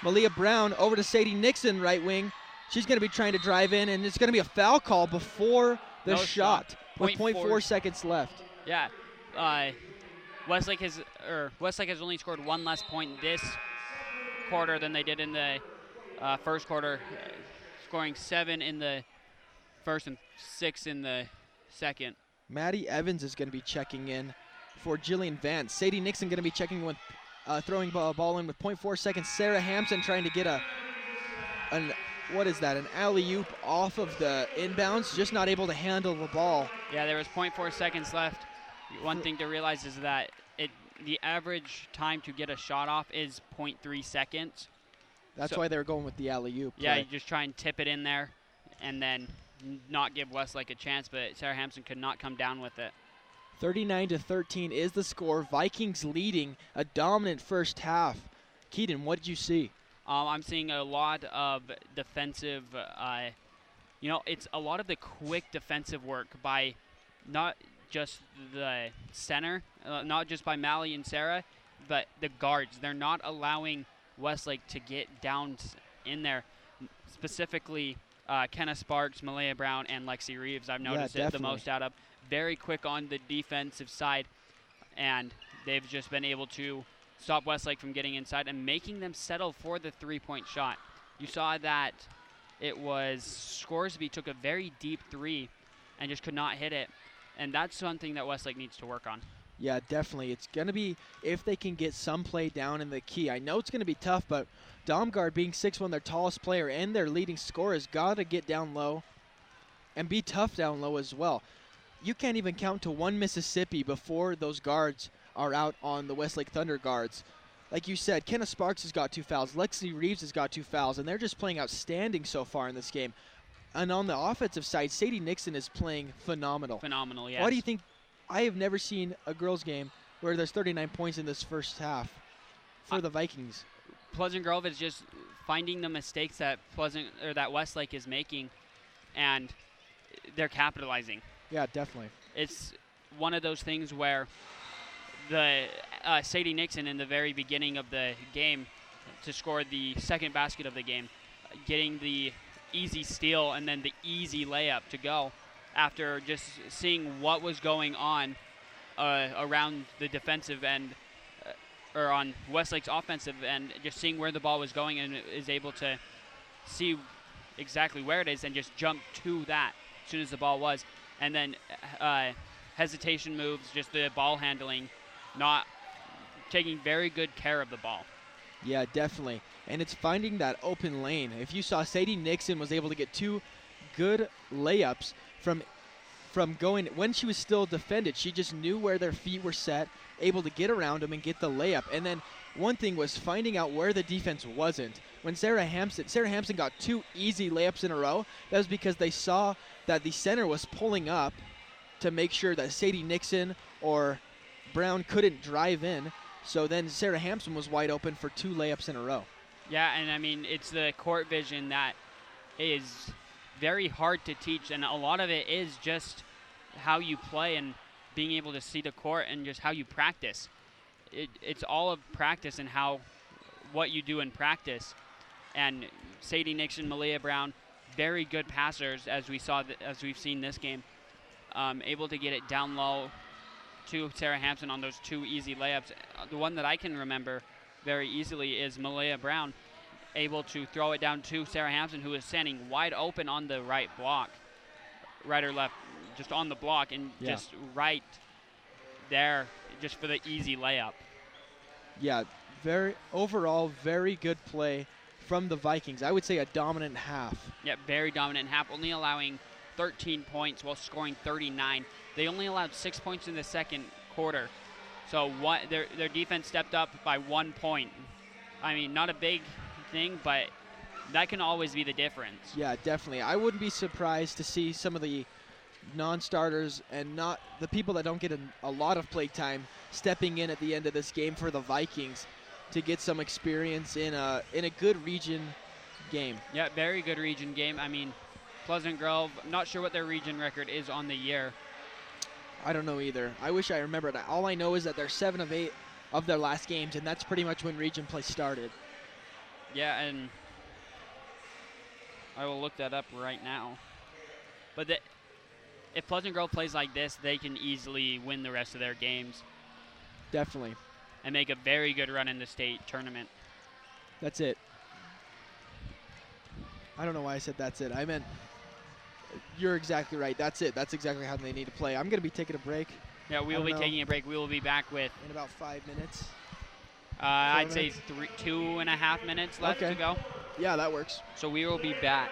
Malia Brown over to Sadie Nixon, right wing. She's going to be trying to drive in, and it's going to be a foul call before the shot with 0.4 seconds left. Yeah. Westlake has only scored one less point this quarter than they did in the first quarter, scoring 7 in the first and 6 in the second. Maddie Evans is going to be checking in for Jillian Vance. Sadie Nixon going to be checking with throwing ball in with 0.4 seconds. Sarah Hampson trying to get an alley-oop off of the inbounds, just not able to handle the ball. Yeah, there was 0.4 seconds left. One thing to realize is that the average time to get a shot off is 0.3 seconds. That's why they're going with the alley-oop. Yeah, you just try and tip it in there and then not give Westlake a chance, but Sarah Hampson could not come down with it. 39-13 is the score. Vikings leading a dominant first half. Keaton, what did you see? I'm seeing a lot of defensive, it's a lot of the quick defensive work by not just the center, not just by Mally and Sarah, but the guards. They're not allowing Westlake to get down in there. Specifically, Kenna Sparks, Malia Brown, and Lexi Reeves, I've noticed it the most out of. Very quick on the defensive side, and they've just been able to stop Westlake from getting inside and making them settle for the three-point shot. You saw that it was Scoresby took a very deep three and just could not hit it, and that's something that Westlake needs to work on. Yeah, definitely. It's going to be if they can get some play down in the key. I know it's going to be tough, but Domgard being 6'1", their tallest player and their leading scorer, has got to get down low and be tough down low as well. You can't even count to one Mississippi before those guards are out on the Westlake Thunder guards. Like you said, Kenna Sparks has got 2 fouls. Lexi Reeves has got 2 fouls, and they're just playing outstanding so far in this game. And on the offensive side, Sadie Nixon is playing phenomenal. Phenomenal, yes. Why do you think? I have never seen a girls' game where there's 39 points in this first half for the Vikings. Pleasant Grove is just finding the mistakes that that Westlake is making, and they're capitalizing. Yeah, definitely. It's one of those things where the Sadie Nixon in the very beginning of the game to score the second basket of the game, getting the easy steal and then the easy layup to go after just seeing what was going on around the defensive end or on Westlake's offensive end, just seeing where the ball was going and is able to see exactly where it is and just jump to that as soon as the ball was. And then hesitation moves, just the ball handling, not taking very good care of the ball. Yeah, definitely. And it's finding that open lane. If you saw, Sadie Nixon was able to get 2 good layups from going when she was still defended. She just knew where their feet were set, able to get around them and get the layup. And then one thing was finding out where the defense wasn't. When Sarah Hampson got 2 easy layups in a row, that was because they saw that the center was pulling up to make sure that Sadie Nixon or Brown couldn't drive in. So then Sarah Hampson was wide open for 2 layups in a row. Yeah, and I mean, it's the court vision that is very hard to teach, and a lot of it is just how you play and being able to see the court and just how you practice. It's all of practice and what you do in practice. And Sadie Nixon, Malia Brown, very good passers as we've seen this game, able to get it down low to Sarah Hampson on those 2 easy layups. The one that I can remember very easily is Malia Brown, able to throw it down to Sarah Hampson, who is standing wide open on the right block, right or left, just on the block, and just right there, just for the easy layup. Yeah, overall very good play from the Vikings. I would say a dominant half. Yeah, very dominant half, only allowing 13 points while scoring 39. They only allowed 6 points in the second quarter. So their defense stepped up by 1 point. I mean, not a big thing, but that can always be the difference. Yeah, definitely. I wouldn't be surprised to see some of the non-starters and not the people that don't get a lot of play time stepping in at the end of this game for the Vikings to get some experience in a good region game. Yeah, very good region game. I mean, Pleasant Grove, I'm not sure what their region record is on the year. I don't know either. I wish I remembered. All I know is that they're 7 of 8 of their last games, and that's pretty much when region play started. Yeah, and I will look that up right now. But if Pleasant Grove plays like this, they can easily win the rest of their games. Definitely. And make a very good run in the state tournament. That's it. I don't know why I said that's it. I meant you're exactly right. That's it. That's exactly how they need to play. I'm going to be taking a break. Yeah, we will be taking a break. We will be back with... in about 5 minutes. I'd say 2.5 minutes left to go. Yeah, that works. So we will be back.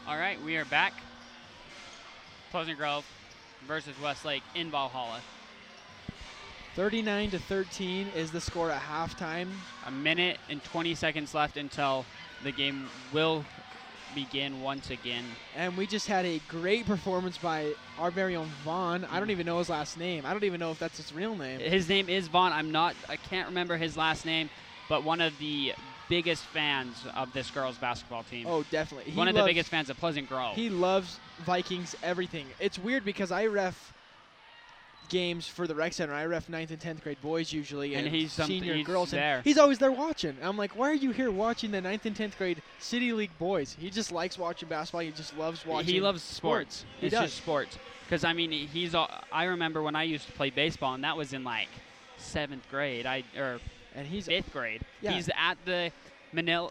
All right, we are back. Pleasant Grove versus Westlake in Valhalla. 39-13 is the score at halftime. A minute and 20 seconds left until the game will begin once again. And we just had a great performance by our very own Vaughn. I don't even know his last name. I don't even know if that's his real name. His name is Vaughn. I can't remember his last name, but one of the biggest fans of this girls basketball team. Oh, definitely. One of the biggest fans of Pleasant Grove. He loves Vikings everything. It's weird because I ref games for the rec center. I ref 9th and 10th grade boys usually, and he's senior girls. There. And he's always there watching. And I'm like, why are you here watching the 9th and 10th grade City League boys? He just likes watching basketball. He just loves watching. He loves sports. He it's does. Just sports. Because I mean, I remember when I used to play baseball, and that was in like 7th grade. And he's 5th grade. Yeah. He's at the Manila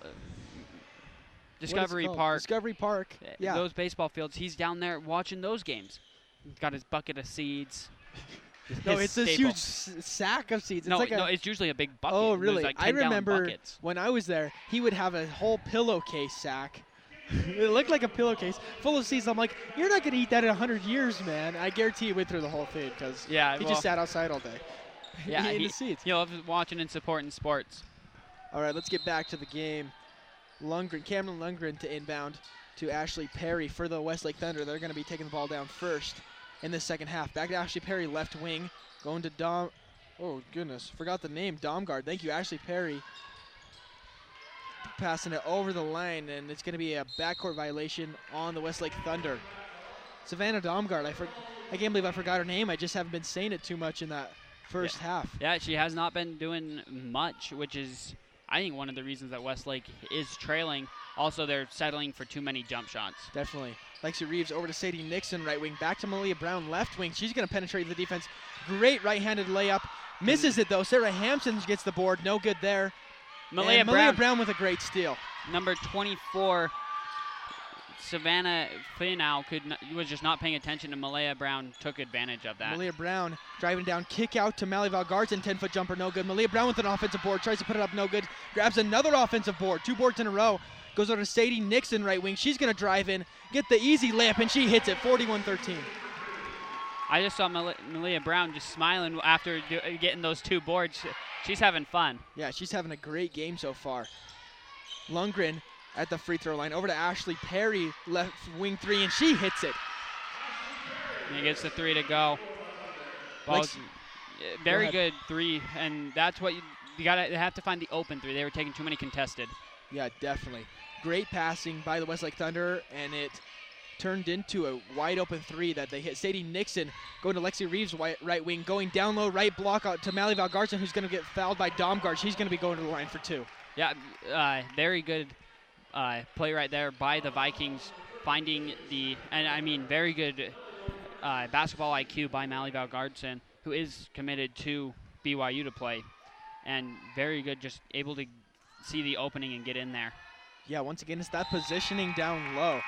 Discovery Park. Discovery Park. Yeah. Those baseball fields. He's down there watching those games. He's got his bucket of seeds. No, it's this huge sack of seeds. No, it's usually a big bucket. Oh, really? Like I remember when I was there, he would have a whole pillowcase sack. It looked like a pillowcase full of seeds. I'm like, you're not going to eat that in 100 years, man. I guarantee he went through the whole thing because he just sat outside all day. Yeah, eating the seeds. He loves watching and supporting sports. All right, let's get back to the game. Cameron Lundgren to inbound to Ashley Perry for the Westlake Thunder. They're going to be taking the ball down first in the second half. Back to Ashley Perry, left wing, going to Dom. Oh, goodness, forgot the name. Domgard. Thank you, Ashley Perry. Passing it over the line, and it's going to be a backcourt violation on the Westlake Thunder. Savannah Domgard. I can't believe I forgot her name. I just haven't been saying it too much in that first half. Yeah, she has not been doing much, which is, I think, one of the reasons that Westlake is trailing. Also, they're settling for too many jump shots. Definitely. Lexi Reeves over to Sadie Nixon, right wing. Back to Malia Brown, left wing. She's going to penetrate the defense. Great right-handed layup. Misses it, though. Sarah Hampson gets the board. No good there. Malia Brown with a great steal. Number 24, Savannah Finau was just not paying attention, and Malia Brown took advantage of that. Malia Brown driving down, kick out to Mally Valgarson, 10-foot jumper, no good. Malia Brown with an offensive board, tries to put it up, no good. Grabs another offensive board, 2 boards in a row. Goes over to Sadie Nixon, right wing. She's going to drive in, get the easy layup, and she hits it, 41-13. I just saw Malia Brown just smiling after getting those 2 boards. She's having fun. Yeah, she's having a great game so far. Lundgren at the free throw line. Over to Ashley Perry, left wing 3, and she hits it. And he gets the 3 to go. Very good 3, and that's what you gotta have to find the open 3. They were taking too many contested. Yeah, definitely. Great passing by the Westlake Thunder, and it turned into a wide open 3 that they hit. Sadie Nixon going to Lexi Reeves, right wing, going down low, right block out to Mally Valgarson, who's going to get fouled by Domgard. She's going to be going to the line for 2. Yeah, very good play right there by the Vikings, finding very good basketball IQ by Mally Valgarson, who is committed to BYU to play, and very good, just able to see the opening and get in there. Yeah, once again, it's that positioning down low.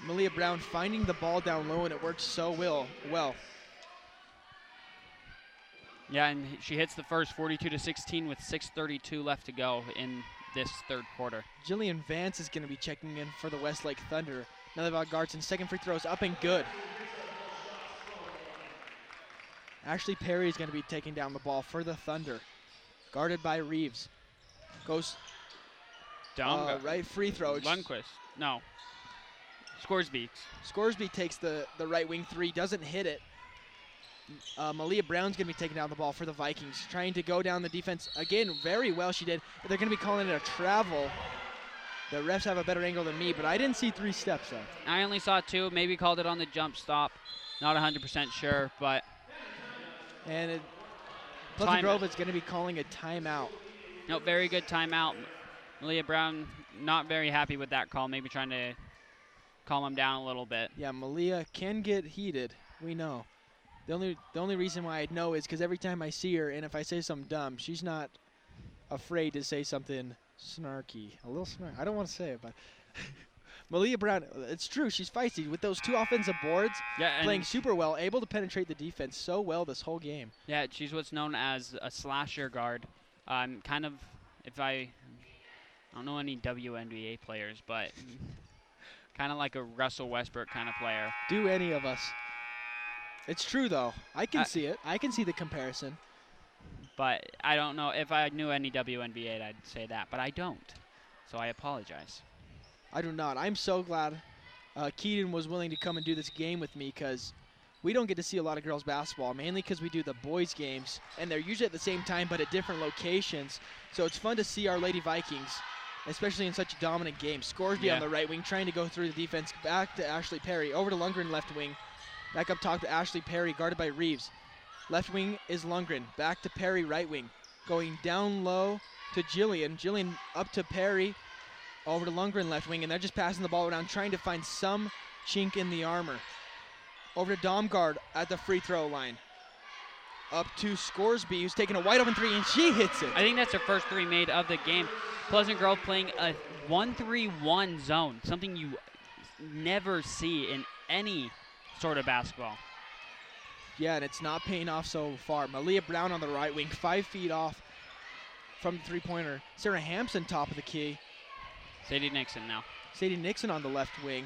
Malia Brown finding the ball down low, and it works so well. Yeah, and she hits the first 42-16 with 6:32 left to go in this third quarter. Jillian Vance is going to be checking in for the Westlake Thunder. Mally Valgarson's second free throw is up and good. Ashley Perry is going to be taking down the ball for the Thunder. Guarded by Reeves. Goes right free throw. Lundquist. No. Scoresby. Scoresby takes the right wing 3, doesn't hit it. Malia Brown's going to be taking down the ball for the Vikings, trying to go down the defense. Again, very well she did. They're going to be calling it a travel. The refs have a better angle than me, but I didn't see 3 steps, though. I only saw 2. Maybe called it on the jump stop. Not 100% sure, but... And Pleasant Grove is going to be calling a timeout. No, very good timeout. Malia Brown not very happy with that call, maybe trying to calm him down a little bit. Yeah, Malia can get heated. We know. The only reason why I know is because every time I see her, and if I say something dumb, she's not afraid to say something snarky. A little snarky. I don't want to say it, but Malia Brown, it's true. She's feisty with those 2 offensive boards. Yeah, playing super well, able to penetrate the defense so well this whole game. Yeah, she's what's known as a slasher guard. Kind of, if I don't know any WNBA players, but kind of like a Russell Westbrook kind of player. Do any of us. It's true, though. I can see it. I can see the comparison. But I don't know. If I knew any WNBA, I'd say that. But I don't. So I apologize. I do not. I'm so glad Keaton was willing to come and do this game with me because we don't get to see a lot of girls basketball, mainly because we do the boys games, and they're usually at the same time but at different locations. So it's fun to see our Lady Vikings, especially in such a dominant game. Scoresby on the right wing, trying to go through the defense. Back to Ashley Perry. Over to Lundgren, left wing. Back up top to Ashley Perry, guarded by Reeves. Left wing is Lundgren. Back to Perry, right wing. Going down low to Jillian. Jillian up to Perry. Over to Lundgren, left wing, and they're just passing the ball around, trying to find some chink in the armor. Over to Domgard at the free throw line. Up to Scoresby, who's taking a wide open three, and she hits it. I think that's her first three made of the game. Pleasant Grove playing a 1-3-1 zone, something you never see in any sort of basketball. Yeah, and it's not paying off so far. Malia Brown on the right wing, 5 feet off from the three-pointer. Sarah Hampson top of the key. Sadie Nixon now. Sadie Nixon on the left wing.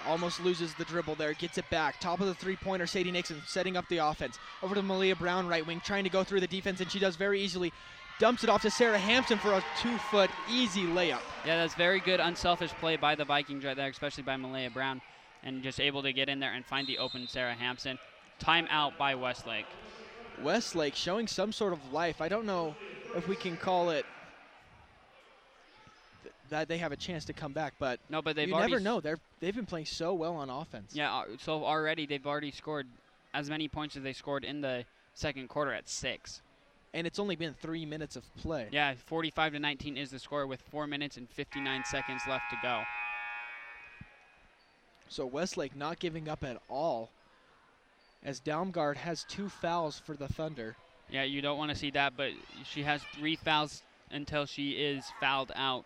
Almost loses the dribble there, gets it back. Top of the three-pointer, Sadie Nixon setting up the offense. Over to Malia Brown, right wing, trying to go through the defense, and she does very easily. Dumps it off to Sarah Hampson for a 2-foot easy layup. Yeah, that's very good unselfish play by the Vikings right there, especially by Malia Brown, and just able to get in there and find the open Sarah Hampson. Timeout by Westlake. Westlake showing some sort of life. I don't know if we can call it that they have a chance to come back, but no, but they've you never know. They've been playing so well on offense. Yeah, so already they've already scored as many points as they scored in the second quarter at 6. And it's only been 3 minutes of play. Yeah, 45-19 is the score with 4 minutes and 59 seconds left to go. So Westlake not giving up at all, as Daumgard has 2 fouls for the Thunder. Yeah, you don't want to see that, but she has 3 fouls until she is fouled out.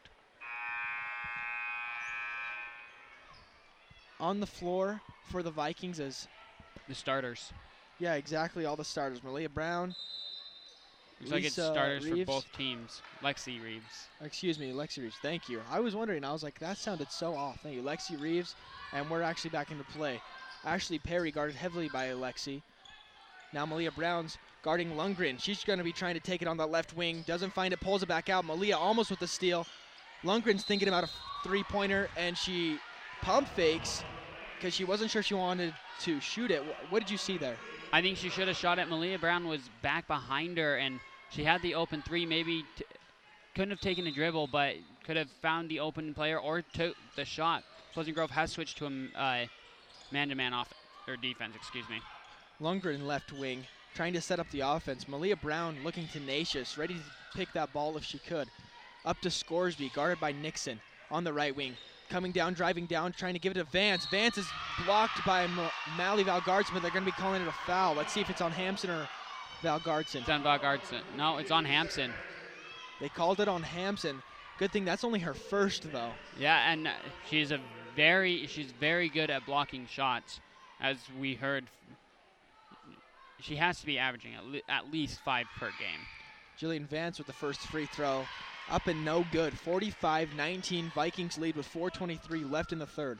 On the floor for the Vikings is the starters. Yeah, exactly, all the starters. Malia Brown. Looks like it's starters Reeves. For both teams. Lexi Reeves. Excuse me, Lexi Reeves. Thank you. I was wondering. I was like, that sounded so off. Thank you, Lexi Reeves. And we're actually back into play. Ashley Perry guarded heavily by Lexi. Now Malia Brown's guarding Lundgren. She's going to be trying to take it on the left wing. Doesn't find it, pulls it back out. Malia almost with the steal. Lundgren's thinking about a three-pointer, and she pump fakes because she wasn't sure she wanted to shoot it. What did you see there? I think she should have shot it. Malia Brown was back behind her, and she had the open three. Maybe couldn't have taken a dribble, but could have found the open player or took the shot. Pleasant Grove has switched to a man-to-man defense, excuse me. Lundgren left wing, trying to set up the offense. Malia Brown looking tenacious, ready to pick that ball if she could. Up to Scoresby, guarded by Nixon on the right wing. Coming down, driving down, trying to give it to Vance. Vance is blocked by Mally Valgardson, but they're going to be calling it a foul. Let's see if it's on Hampson or Valgardson. It's on Valgardson. No, it's on Hampson. They called it on Hampson. Good thing that's only her first, though. Yeah, and she's very good at blocking shots, as we heard. She has to be averaging at least 5 per game. Jillian Vance with the first free throw. Up and no good. 45-19. Vikings lead with 4:23 left in the third.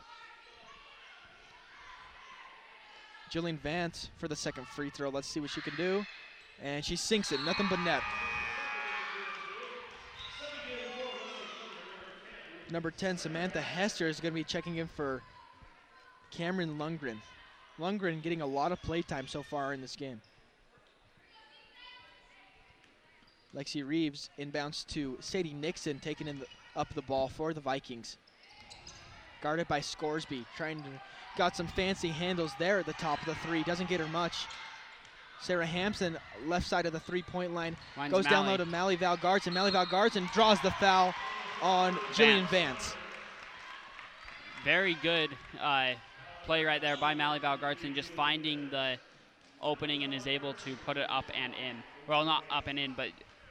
Jillian Vance for the second free throw. Let's see what she can do. And she sinks it. Nothing but net. Number 10, Samantha Hester, is going to be checking in for Cameron Lundgren. Lundgren getting a lot of play time so far in this game. Lexi Reeves inbounds to Sadie Nixon, taking up the ball for the Vikings. Guarded by Scoresby, got some fancy handles there at the top of the three. Doesn't get her much. Sarah Hampson, left side of the three-point line, goes down low to Mally Valgardson. Mally Valgardson draws the foul on Jillian Vance. Very good play right there by Mally Valgardson, just finding the opening and is able to put it up and in. Well, not up and in, but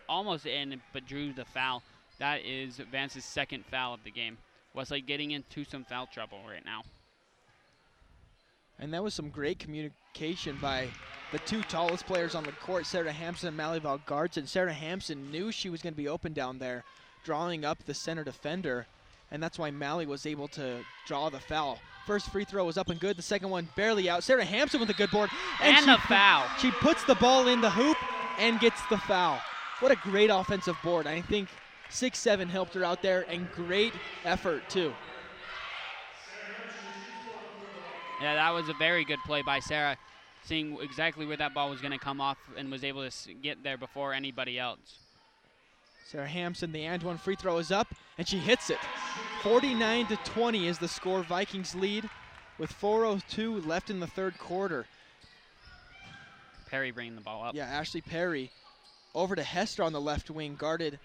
almost in, but drew the foul. That is Vance's second foul of the game. Westlake getting into some foul trouble right now. And that was some great communication by the two tallest players on the court, Sarah Hampson and Mally Valgardson. Sarah Hampson knew she was going to be open down there, drawing up the center defender, and that's why Mally was able to draw the foul. First free throw was up and good. The second one barely out. Sarah Hampson with a good board. And the foul. She puts the ball in the hoop and gets the foul. What a great offensive board. I think 6-7 helped her out there, and great effort too. Yeah, that was a very good play by Sarah, seeing exactly where that ball was going to come off and was able to get there before anybody else. Sarah Hampson, the and one free throw is up, and she hits it. 49-20 is the score. Vikings lead with 4:02 left in the third quarter. Perry bringing the ball up. Yeah, Ashley Perry over to Hester on the left wing, guarded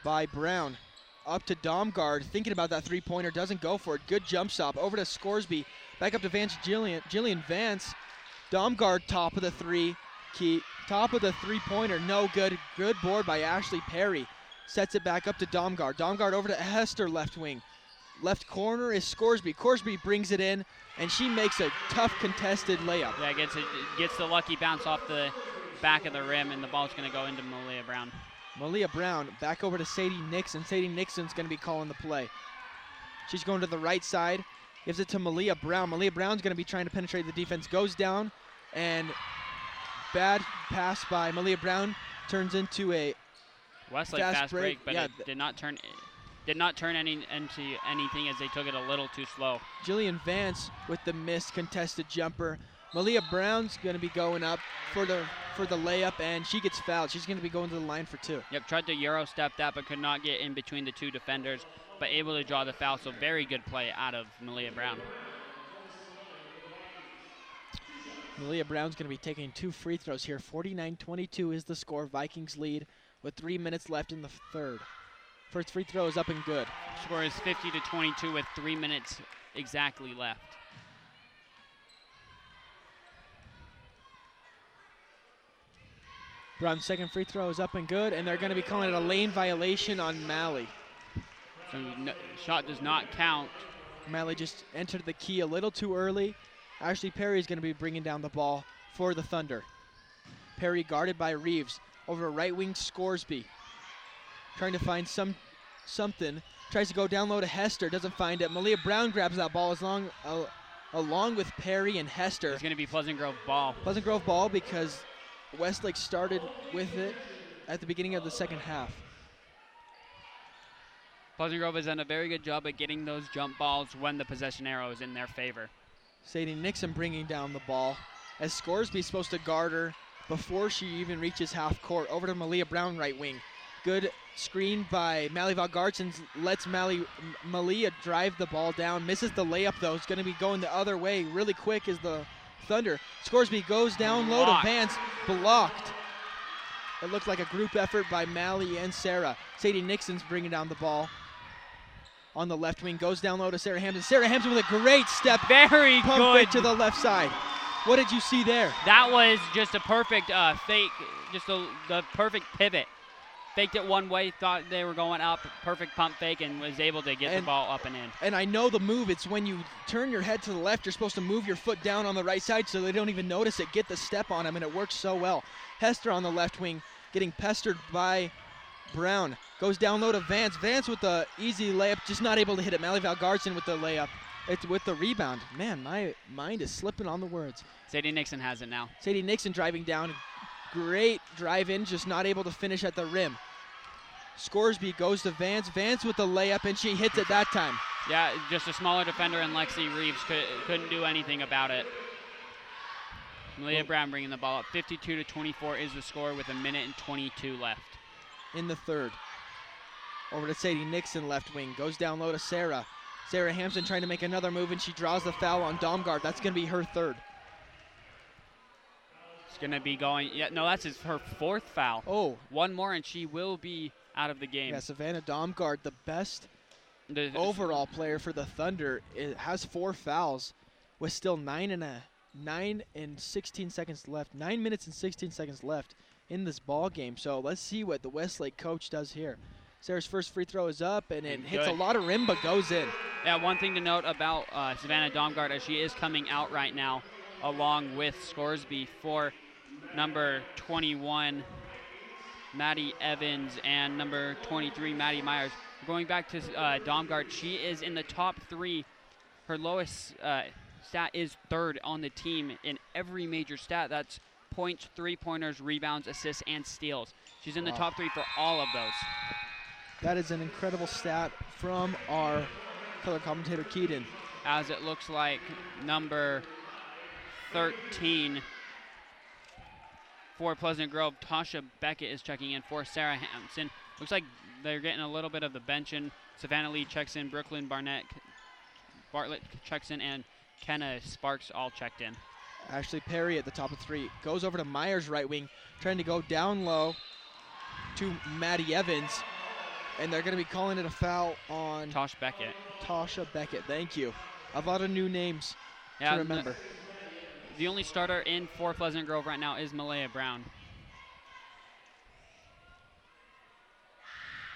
by Brown. Up to Domgard, thinking about that three-pointer, doesn't go for it. Good jump stop. Over to Scoresby, back up to Vance Jillian Vance. Domgard top of the top of the three-pointer, no good. Good board by Ashley Perry. Sets it back up to Domgard. Domgard over to Hester, left wing. Left corner is Scoresby. Scoresby brings it in, and she makes a tough contested layup. Yeah, gets the lucky bounce off the back of the rim, and the ball's going to go into Malia Brown. Malia Brown back over to Sadie Nixon. Sadie Nixon's going to be calling the play. She's going to the right side. Gives it to Malia Brown. Malia Brown's going to be trying to penetrate the defense. Goes down, and bad pass by Malia Brown turns into a Westlake fast break, but yeah, it did not turn into anything as they took it a little too slow. Jillian Vance with the missed contested jumper. Malia Brown's going to be going up for the layup, and she gets fouled. She's going to be going to the line for two. Yep, tried to Euro step that, but could not get in between the two defenders, but able to draw the foul, so very good play out of Malia Brown. Malia Brown's going to be taking two free throws here. 49-22 is the score. Vikings lead with 3 minutes left in the third. First free throw is up and good. Score is 50-22 with 3 minutes exactly left. Brown's second free throw is up and good, and they're going to be calling it a lane violation on Mally. So shot does not count. Mally just entered the key a little too early. Ashley Perry is going to be bringing down the ball for the Thunder. Perry guarded by Reeves. Over to right wing Scoresby. Trying to find something. Tries to go down low to Hester. Doesn't find it. Malia Brown grabs that ball along with Perry and Hester. It's going to be Pleasant Grove ball. Pleasant Grove ball because Westlake started with it at the beginning of the second half. Pleasant Grove has done a very good job at getting those jump balls when the possession arrow is in their favor. Sadie Nixon bringing down the ball as Scoresby's supposed to guard her before she even reaches half court. Over to Malia Brown, right wing. Good screen by Mally Valgartson, lets Malia drive the ball down. Misses the layup though. It's going to be going the other way really quick as the Thunder. Scoresby goes down low to Vance. Blocked. It looked like a group effort by Mally and Sarah. Sadie Nixon's bringing down the ball on the left wing. Goes down low to Sarah Hampson. Sarah Hampson with a great step. Very Pump good. fake to the left side. What did you see there? That was just a perfect fake, just the perfect pivot. Faked it one way, thought they were going up, perfect pump fake, and was able to get the ball up and in. And I know the move, it's when you turn your head to the left, you're supposed to move your foot down on the right side so they don't even notice it, get the step on them, and it works so well. Hester on the left wing, getting pestered by Brown. Goes down low to Vance. Vance with the easy layup, just not able to hit it. Mally Valgarson with the layup. It's with the rebound. Man, my mind is slipping on the words. Sadie Nixon has it now. Sadie Nixon driving down. Great drive in, just not able to finish at the rim. Scoresby goes to Vance. Vance with the layup, and she hits it that time. Yeah, just a smaller defender, and Lexi Reeves couldn't do anything about it. Malia Brown bringing the ball up. 52-24 is the score with 1:22 left. In the third. Over to Sadie Nixon, left wing. Goes down low to Sarah. Sarah Hampson trying to make another move, and she draws the foul on Domgard. That's going to be her third. It's going to be going. Yeah, no, that's her fourth foul. Oh. One more, and she will be out of the game. Yeah, Savannah Domgard, the best overall player for the Thunder, has 4 fouls with still 9 and 16 seconds left. 9 minutes and 16 seconds left in this ball game. So let's see what the Westlake coach does here. Sarah's first free throw is up, and it hits a lot of rim, but goes in. Yeah, one thing to note about Savannah Domgard as she is coming out right now along with Scoresby for number 21, Maddie Evans, and number 23, Maddie Myers. Going back to Domgard, she is in the top 3. Her lowest stat is 3rd on the team in every major stat. That's points, 3-pointers, rebounds, assists, and steals. She's in the top 3 for all of those. That is an incredible stat from our color commentator, Keaton. As it looks like number 13 for Pleasant Grove, Tasha Beckett is checking in for Sarah Hampson. Looks like they're getting a little bit of the bench in. Savannah Lee checks in, Brooklyn Bartlett checks in, and Kenna Sparks all checked in. Ashley Perry at the top of 3. Goes over to Myers right wing, trying to go down low to Maddie Evans. And they're going to be calling it a foul on Tasha Beckett. Tasha Beckett, thank you. A lot of new names to remember. The only starter in for Pleasant Grove right now is Malaya Brown.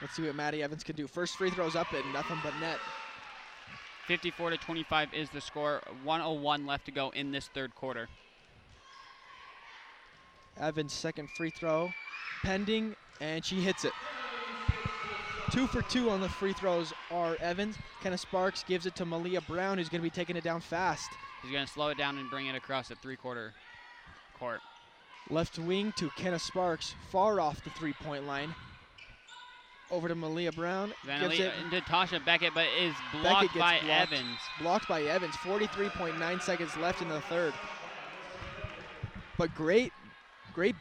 Let's see what Maddie Evans can do. First free throw's up and nothing but net. 54-25 is the score. 1:01 left to go in this 3rd quarter. Evans' second free throw pending, and she hits it. 2 for 2 on the free throws are Evans. Kenna Sparks gives it to Malia Brown, who's going to be taking it down fast. He's going to slow it down and bring it across at 3/4 court. Left wing to Kenna Sparks, far off the 3-point line. Over to Malia Brown. Gives it into Tasha Beckett, but is blocked by Evans. Blocked by Evans. 43.9 seconds left in the 3rd. But great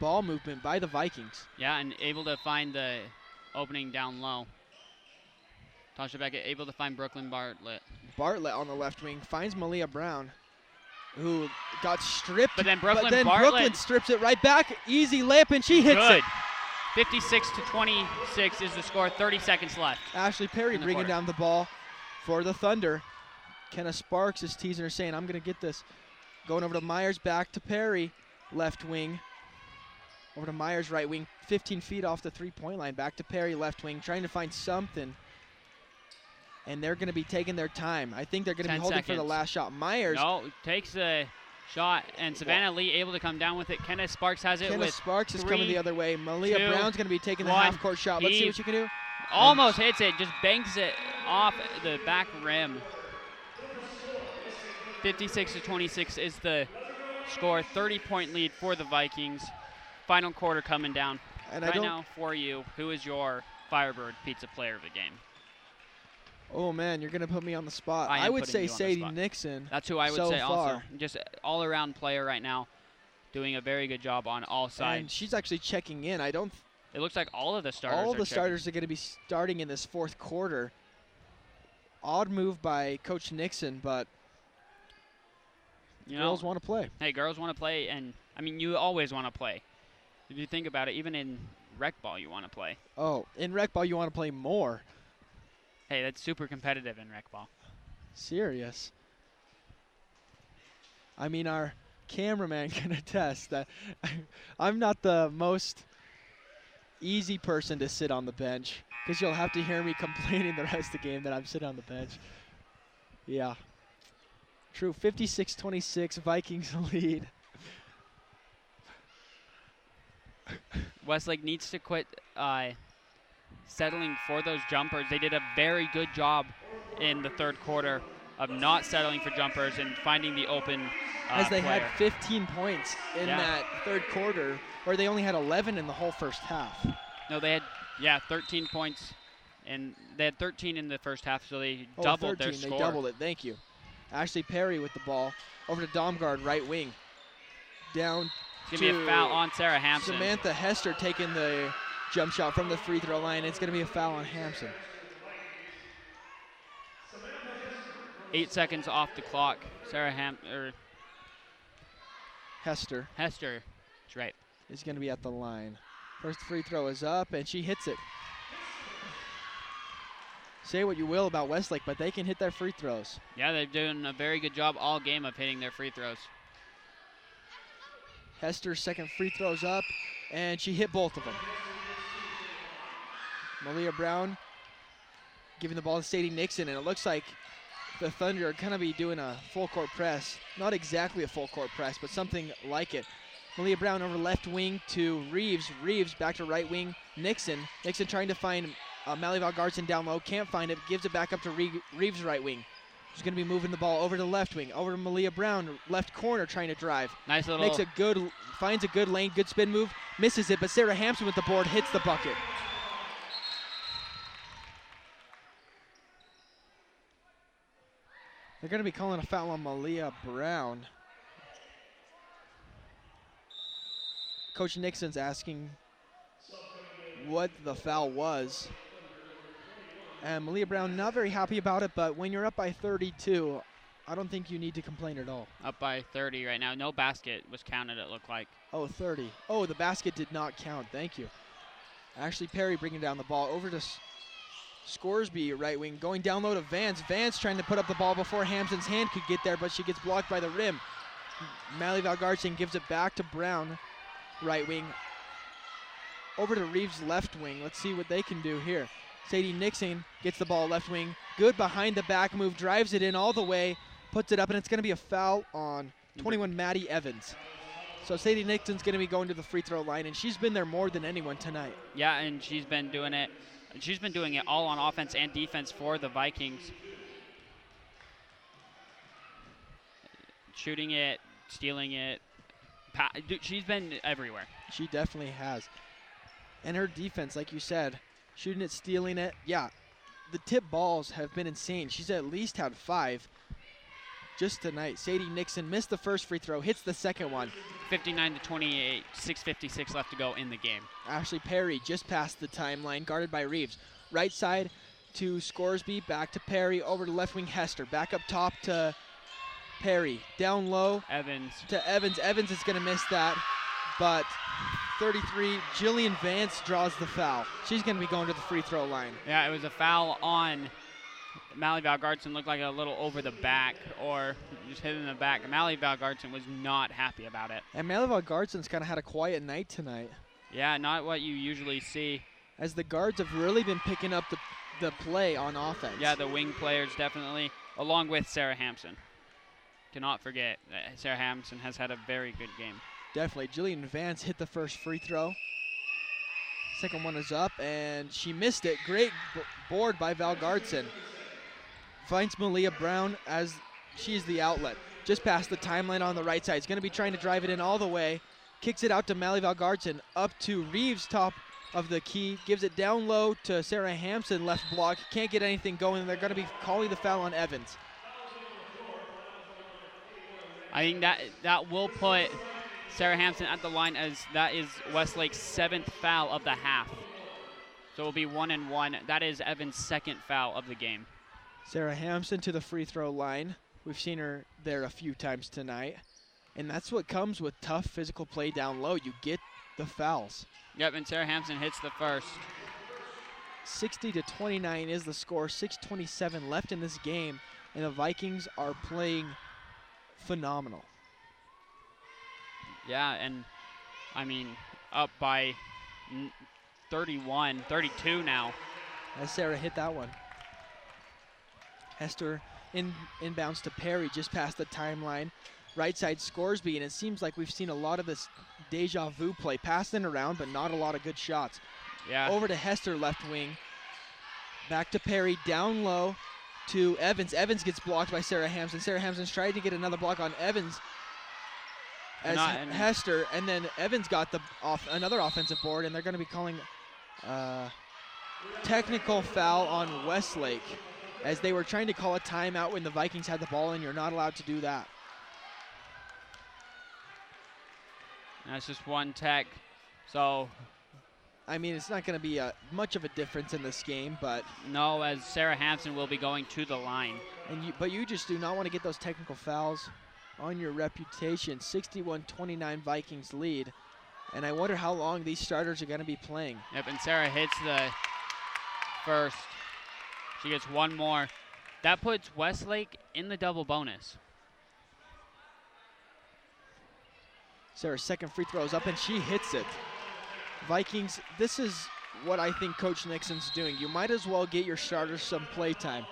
ball movement by the Vikings. Yeah, and able to find the opening down low. Tasha Beckett able to find Brooklyn Bartlett. Bartlett on the left wing finds Malia Brown, who got stripped. But then Brooklyn Brooklyn strips it right back. Easy layup, and she hits it. 56-26 is the score. 30 seconds left. Ashley Perry bringing down the ball for the Thunder. Kenna Sparks is teasing her, saying, I'm going to get this. Going over to Myers, back to Perry, left wing. Over to Myers, right wing, 15 feet off the 3-point line. Back to Perry, left wing, trying to find something. And they're going to be taking their time. I think they're going to be holding for the last shot. Myers. No, takes the shot, and Savannah Lee able to come down with it. Kenna Sparks has it. Kenna Sparks is coming the other way. Malia Brown's going to be taking the half-court shot. Let's see what you can do. Almost hits it, just banks it off the back rim. 56-26 is the score. 30-point lead for the Vikings. Final quarter coming down. And right now for you, who is your Firebird Pizza player of the game? Oh, man, you're going to put me on the spot. I would say Sadie Nixon. That's who I would say also. Just all-around player right now, doing a very good job on all sides. And she's actually checking in. It looks like all of the starters All the starters are going to be starting in this 4th quarter. Odd move by Coach Nixon, but girls want to play. Hey, girls want to play, and, I mean, you always want to play. If you think about it, even in rec ball you want to play. Oh, in rec ball you want to play more. Hey, that's super competitive in rec ball. Serious. I mean, our cameraman can attest that I'm not the most easy person to sit on the bench, because you'll have to hear me complaining the rest of the game that I'm sitting on the bench. Yeah. True, 56-26, Vikings lead. Westlake needs to quit settling for those jumpers. They did a very good job in the 3rd quarter of not settling for jumpers and finding the open as they player. had 15 points in that 3rd quarter, where they only had 11 in the whole first half. No, they had 13 points, and they had 13 in the first half, so they doubled 13, their score. They doubled it. Thank you. Ashley Perry with the ball over to Domgard, right wing. Down it's going to be a foul on Sarah Hampson. Samantha Hester taking the jump shot from the free throw line. It's going to be a foul on Hampson. 8 seconds off the clock. Hester. That's right. Is going to be at the line. First free throw is up, and she hits it. Say what you will about Westlake, but they can hit their free throws. Yeah, they're doing a very good job all game of hitting their free throws. Hester's second free throw's up, and she hit both of them. Malia Brown giving the ball to Sadie Nixon, and it looks like the Thunder are going to be doing a full court press. Not exactly a full court press, but something like it. Malia Brown over left wing to Reeves. Reeves back to right wing. Nixon trying to find Mally Valgarson down low, can't find it, gives it back up to Reeves right wing. She's going to be moving the ball over to the left wing, over to Malia Brown, left corner trying to drive. Nice little. Finds a good lane, good spin move, misses it, but Sarah Hampson with the board hits the bucket. They're going to be calling a foul on Malia Brown. Coach Nixon's asking what the foul was. And Malia Brown not very happy about it, but when you're up by 32, I don't think you need to complain at all. Up by 30 right now. No basket was counted, it looked like. Oh, 30. Oh, the basket did not count. Thank you. Ashley Perry bringing down the ball over to Scoresby, right wing, going down low to Vance. Vance trying to put up the ball before Hampton's hand could get there, but she gets blocked by the rim. Mally Valgarson gives it back to Brown, right wing. Over to Reeves, left wing. Let's see what they can do here. Sadie Nixon gets the ball left wing. Good behind the back move, drives it in all the way, puts it up, and it's going to be a foul on 21 Maddie Evans. So Sadie Nixon's going to be going to the free throw line, and she's been there more than anyone tonight. Yeah, and she's been doing it. She's been doing it all on offense and defense for the Vikings. Shooting it, stealing it. She's been everywhere. She definitely has. And her defense, like you said, shooting it, stealing it. Yeah, the tip balls have been insane. She's at least had 5 just tonight. Sadie Nixon missed the first free throw, hits the second one. 59-28, 6:56 left to go in the game. Ashley Perry just past the timeline, guarded by Reeves. Right side to Scoresby, back to Perry, over to left wing Hester. Back up top to Perry. Down low Evans. to Evans. Evans is going to miss that, but 33, Jillian Vance draws the foul. She's going to be going to the free throw line. Yeah, it was a foul on Mally Valgarson. Looked like a little over the back or just hit in the back. Mally Valgarson was not happy about it. And Mally Valgarson's kind of had a quiet night tonight. Yeah, not what you usually see. As the guards have really been picking up the play on offense. Yeah, the wing players definitely, along with Sarah Hampson. Cannot forget that Sarah Hampson has had a very good game. Definitely. Jillian Vance hit the first free throw. Second one is up, and she missed it. Great board by Valgarson. Finds Malia Brown as she's the outlet. Just past the timeline on the right side. Is going to be trying to drive it in all the way. Kicks it out to Mally Valgarson. Up to Reeves, top of the key. Gives it down low to Sarah Hampson, left block. Can't get anything going. They're going to be calling the foul on Evans. I think that will put Sarah Hampson at the line, as that is Westlake's 7th foul of the half. So it will be 1 and 1. That is Evans' 2nd foul of the game. Sarah Hampson to the free throw line. We've seen her there a few times tonight. And that's what comes with tough physical play down low. You get the fouls. Yep, and Sarah Hampson hits the first. 60-29 is the score. 6:27 left in this game. And the Vikings are playing phenomenal. Yeah, and I mean, up by 31, 32 now. As Sarah hit that one. Hester inbounds to Perry just past the timeline. Right side Scoresby, and it seems like we've seen a lot of this deja vu play. Passing around, but not a lot of good shots. Yeah. Over to Hester, left wing. Back to Perry, down low to Evans. Evans gets blocked by Sarah Hampson. Sarah Hampson's trying to get another block on Evans as Hester, and then Evans got another offensive board, and they're going to be calling technical foul on Westlake, as they were trying to call a timeout when the Vikings had the ball, and you're not allowed to do that. That's just one tech. So, I mean, it's not going to be much of a difference in this game, but no, as Sarah Hampson will be going to the line. But you just do not want to get those technical fouls on your reputation. 61-29 Vikings lead, and I wonder how long these starters are going to be playing. Yep, and Sarah hits the first. She gets one more. That puts Westlake in the double bonus. Sarah's second free throw is up, and she hits it. Vikings, this is what I think Coach Nixon's doing. You might as well get your starters some play time.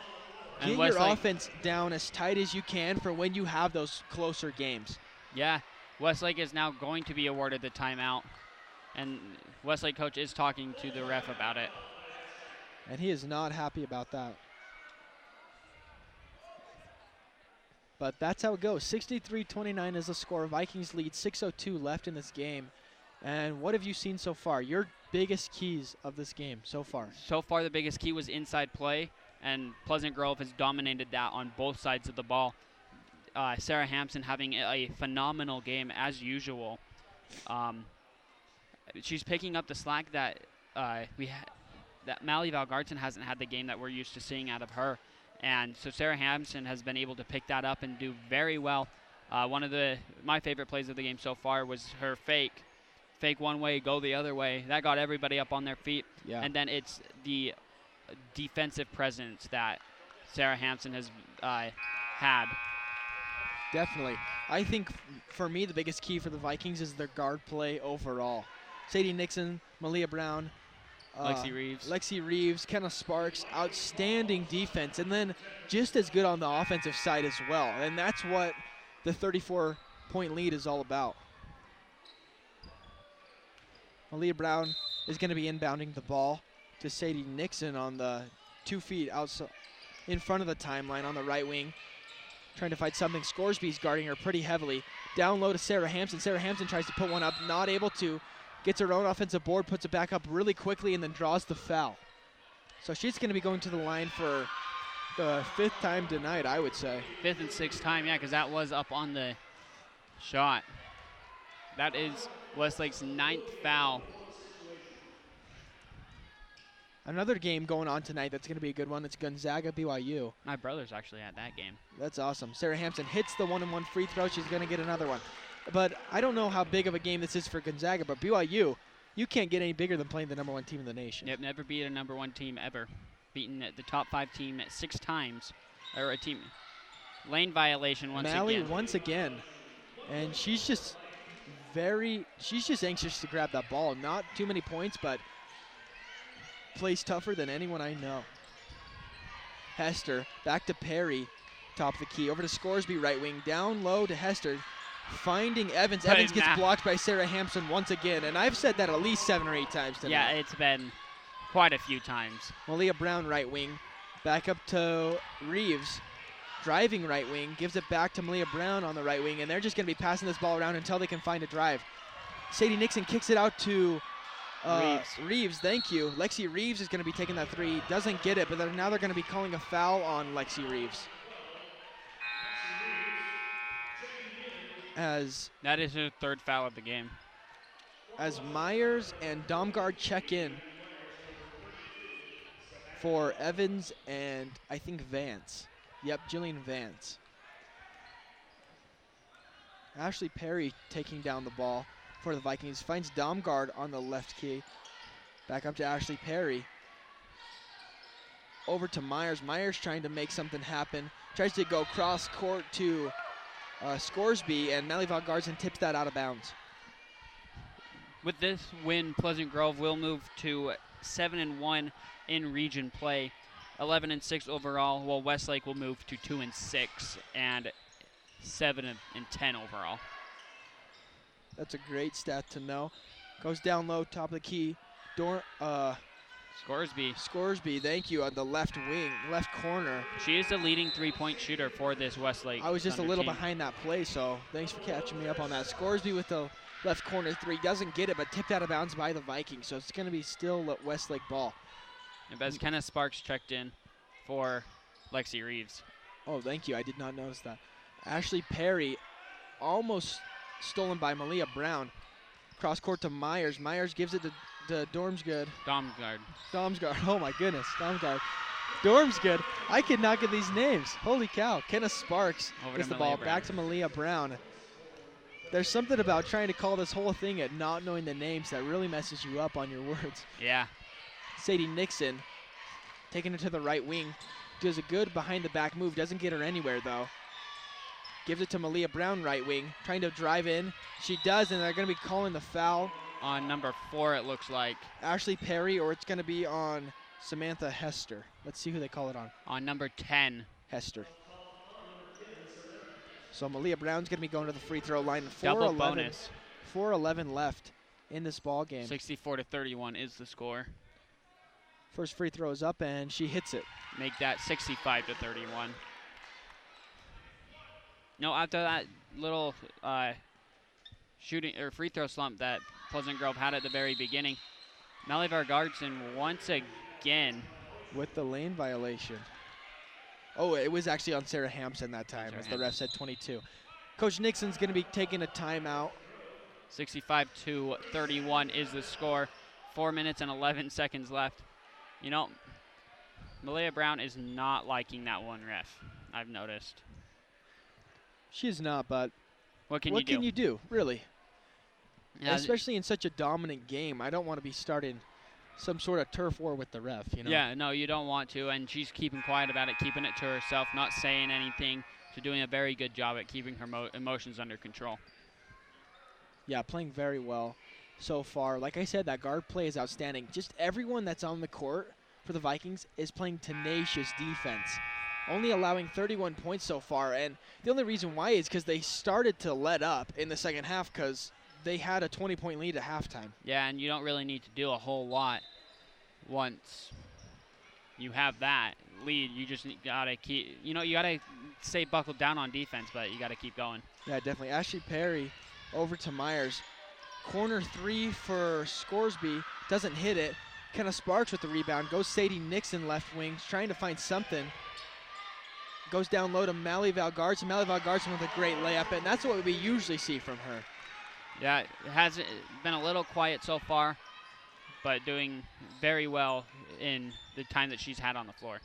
Get your offense down as tight as you can for when you have those closer games. Yeah, Westlake is now going to be awarded the timeout, and Westlake coach is talking to the ref about it. And he is not happy about that. But that's how it goes. 63-29 is the score. Vikings lead, 6:02 left in this game. And what have you seen so far? Your biggest keys of this game so far? So far, the biggest key was inside play, and Pleasant Grove has dominated that on both sides of the ball. Sarah Hampson having a phenomenal game as usual. She's picking up the slack that that Mally Valgarten hasn't had the game that we're used to seeing out of her. And so Sarah Hampson has been able to pick that up and do very well. One of my favorite plays of the game so far was her fake one way, go the other way. That got everybody up on their feet. Yeah. And then it's the defensive presence that Sarah Hampson has had. Definitely. I think for me the biggest key for the Vikings is their guard play overall. Sadie Nixon, Malia Brown, Lexi Reeves, Kenna Sparks, outstanding defense, and then just as good on the offensive side as well. And that's what the 34-point lead is all about. Malia Brown is going to be inbounding the ball to Sadie Nixon on the 2 feet outside, in front of the timeline on the right wing. Trying to find something. Scoresby's guarding her pretty heavily. Down low to Sarah Hampson. Sarah Hampson tries to put one up, not able to. Gets her own offensive board, puts it back up really quickly, and then draws the foul. So she's going to be going to the line for the 5th time tonight, I would say. 5th and 6th time, yeah, because that was up on the shot. That is Westlake's 9th foul. Another game going on tonight that's going to be a good one. It's Gonzaga BYU. My brother's actually at that game. That's awesome. Sarah Hampson hits the 1-and-1 free throw. She's going to get another one. But I don't know how big of a game this is for Gonzaga, but BYU, you can't get any bigger than playing the #1 team in the nation. Yep, never beat a #1 team ever. Beaten the top 5 team 6 times. Or a team lane violation once Mally again. once again. And she's just anxious to grab that ball. Not too many points, but plays tougher than anyone I know. Hester, back to Perry, top of the key. Over to Scoresby, right wing. Down low to Hester. Finding Evans. Evans gets blocked by Sarah Hampson once again. And I've said that at least 7 or 8 times tonight. Yeah, it's been quite a few times. Malia Brown, right wing. Back up to Reeves. Driving right wing. Gives it back to Malia Brown on the right wing. And they're just going to be passing this ball around until they can find a drive. Sadie Nixon kicks it out to Reeves, thank you. Lexi Reeves is going to be taking that 3. Doesn't get it, but now they're going to be calling a foul on Lexi Reeves. That is her 3rd foul of the game. As Myers and Domgard check in for Evans and I think Vance. Yep, Jillian Vance. Ashley Perry taking down the ball for the Vikings. Finds Domgard on the left key. Back up to Ashley Perry. Over to Myers. Myers trying to make something happen. Tries to go cross court to Scoresby, and Mally Valgarten tips that out of bounds. With this win, Pleasant Grove will move to 7-1 in region play, 11-6 overall, while Westlake will move to 2-6 and 7-10 overall. That's a great stat to know. Goes down low, top of the key. Scoresby, thank you, on the left wing, left corner. She is the leading 3-point shooter for this Westlake. I was just a little team. behind that play, so thanks for catching me up on that. Scoresby with the left corner 3. Doesn't get it, but tipped out of bounds by the Vikings, so it's going to be still Westlake ball. And as Kenna Sparks checked in for Lexi Reeves. Oh, thank you. I did not notice that. Ashley Perry almost stolen by Malia Brown. Cross court to Myers. Myers gives it to Domsgard. Oh my goodness, Domsgard. Dormsgood. I could not get these names. Holy cow. Kenna Sparks gets the ball back to Malia Brown. There's something about trying to call this whole thing at not knowing the names that really messes you up on your words. Yeah. Sadie Nixon taking it to the right wing. Does a good behind the back move. Doesn't get her anywhere though. Gives it to Malia Brown, right wing. Trying to drive in. She does, and they're going to be calling the foul. On number 4, it looks like. Ashley Perry, or it's going to be on Samantha Hester. Let's see who they call it on. On number 10. Hester. So Malia Brown's going to be going to the free throw line. Double bonus. 4:11 left in this ball game. 64-31 is the score. First free throw is up, and she hits it. Make that 65-31. No, after that little shooting or free throw slump that Pleasant Grove had at the very beginning, Melly Vargardson once again with the lane violation. Oh, it was actually on Sarah Hampson that time, as the ref said 22. Coach Nixon's going to be taking a timeout. 65-31 is the score. 4 minutes and 11 seconds left. You know, Malaya Brown is not liking that one ref, I've noticed. She's not, but what can you do, really? Yeah, especially in such a dominant game. I don't want to be starting some sort of turf war with the ref, you know? Yeah, no, you don't want to, and she's keeping quiet about it, keeping it to herself, not saying anything. She's doing a very good job at keeping her emotions under control. Yeah, playing very well so far. Like I said, that guard play is outstanding. Just everyone that's on the court for the Vikings is playing tenacious defense, only allowing 31 points so far. And the only reason why is because they started to let up in the second half because they had a 20-point lead at halftime. Yeah, and you don't really need to do a whole lot once you have that lead. You just gotta keep, you gotta stay buckled down on defense, but you gotta keep going. Yeah, definitely. Ashley Perry over to Myers. Corner three for Scoresby. Doesn't hit it. Kenna Sparks with the rebound. Goes Sadie Nixon left wing, trying to find something. Goes down low to Mally Valgarson. Mally Valgarson with a great layup, and that's what we usually see from her. Yeah, it has been a little quiet so far, but doing very well in the time that she's had on the floor.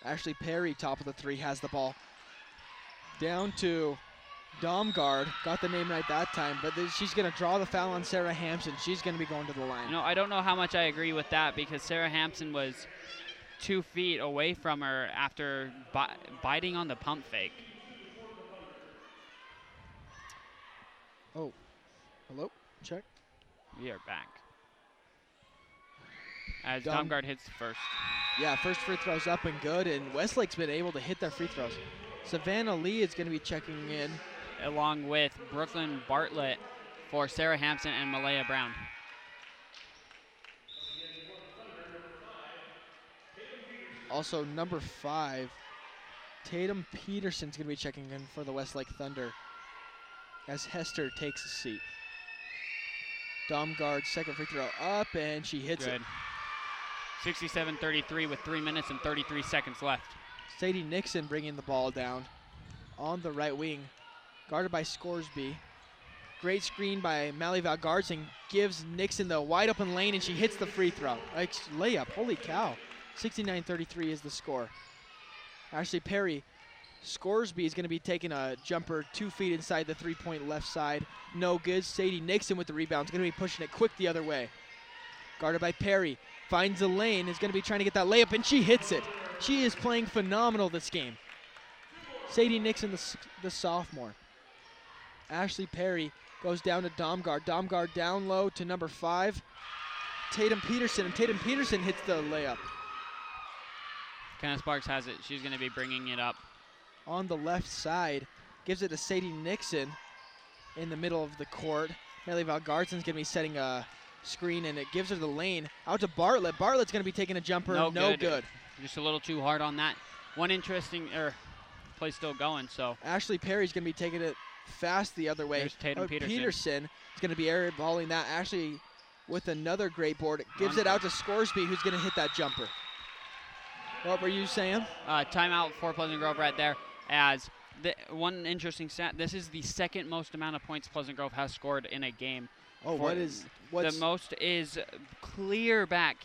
Ashley Perry, top of the three, has the ball. Down to Domgard. Got the name right that time, but she's going to draw the foul on Sarah Hampson. She's going to be going to the line. I don't know how much I agree with that because Sarah Hampson was 2 feet away from her after biting on the pump fake. Oh. Hello? Check. We are back. As Domgard hits the first. Yeah, first free throw's up and good, and Westlake's been able to hit their free throws. Savannah Lee is going to be checking in. Along with Brooklyn Bartlett for Sarah Hampson and Malaya Brown. Also, number 5, Tatum Peterson's going to be checking in for the Westlake Thunder as Hester takes a seat. Domgard, second free throw up, and she hits it. 67-33 with 3 minutes and 33 seconds left. Sadie Nixon bringing the ball down on the right wing, guarded by Scoresby. Great screen by Mally Valgarson, gives Nixon the wide open lane, and she hits the free throw. Layup, holy cow. 69-33 is the score. Ashley Perry, Scoresby is going to be taking a jumper 2 feet inside the three-point left side. No good. Sadie Nixon with the rebound is going to be pushing it quick the other way. Guarded by Perry, finds a lane, is going to be trying to get that layup, and she hits it. She is playing phenomenal this game. Sadie Nixon, the sophomore. Ashley Perry goes down to Domgard. Domgard down low to number 5, Tatum Peterson, and Tatum Peterson hits the layup. Kenna Sparks has it. She's going to be bringing it up. On the left side, gives it to Sadie Nixon in the middle of the court. Melly Valgarson's going to be setting a screen, and it gives her the lane out to Bartlett. Bartlett's going to be taking a jumper. No good. Just a little too hard on that. One interesting play still going. So Ashley Perry's going to be taking it fast the other way. There's Tatum Peterson is going to be air balling that. Ashley with another great board. Gives it out to Scoresby, who's going to hit that jumper. What were you saying? Timeout for Pleasant Grove right there. As one interesting stat, this is the second most amount of points Pleasant Grove has scored in a game. Oh, what's the most is clear back.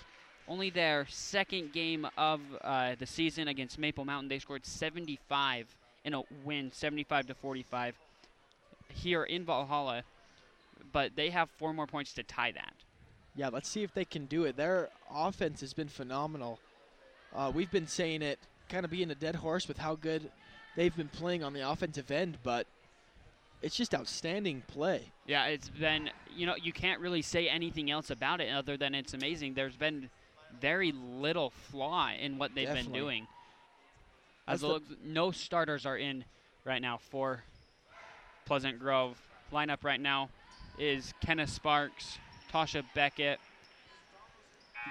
Only their second game of the season against Maple Mountain. They scored 75 in a win, 75-45 here in Valhalla. But they have 4 more points to tie that. Yeah, let's see if they can do it. Their offense has been phenomenal. We've been saying it, kind of being a dead horse with how good they've been playing on the offensive end, but it's just outstanding play. Yeah, it's been, you can't really say anything else about it other than it's amazing. There's been very little flaw in what they've been doing. As no starters are in right now for Pleasant Grove. Lineup right now is Kenna Sparks, Tasha Beckett,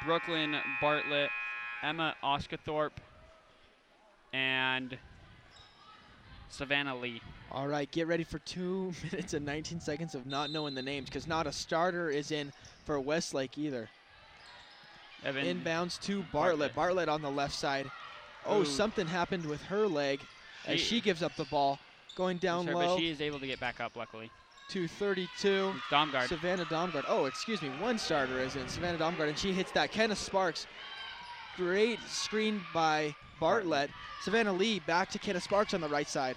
Brooklyn Bartlett, Emma Oskathorpe, and Savannah Lee. All right, get ready for 2 minutes and 19 seconds of not knowing the names because not a starter is in for Westlake either. Inbounds to Bartlett. Bartlett on the left side. Oh, something happened with her leg as she gives up the ball. Going down low. But she is able to get back up, luckily. 2:32. Domgard. Savannah Domgard. Oh, excuse me. One starter is in. Savannah Domgard, and she hits that. Kenna Sparks. Great screen by Bartlett. Savannah Lee back to Kenna Sparks on the right side.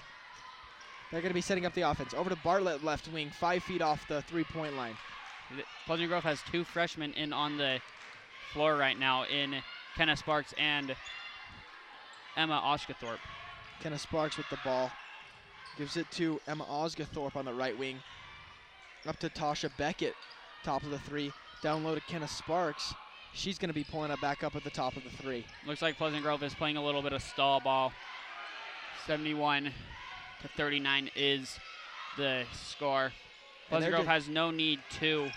They're going to be setting up the offense. Over to Bartlett, left wing, 5 feet off the three-point line. Pleasant Grove has 2 freshmen in on the floor right now in Kenna Sparks and Emma Oskathorpe. Kenna Sparks with the ball. Gives it to Emma Oskathorpe on the right wing. Up to Tasha Beckett, top of the 3. Down low to Kenna Sparks. She's going to be pulling it back up at the top of the 3. Looks like Pleasant Grove is playing a little bit of stall ball. 71-39 is the score. Pleasant Grove has no need to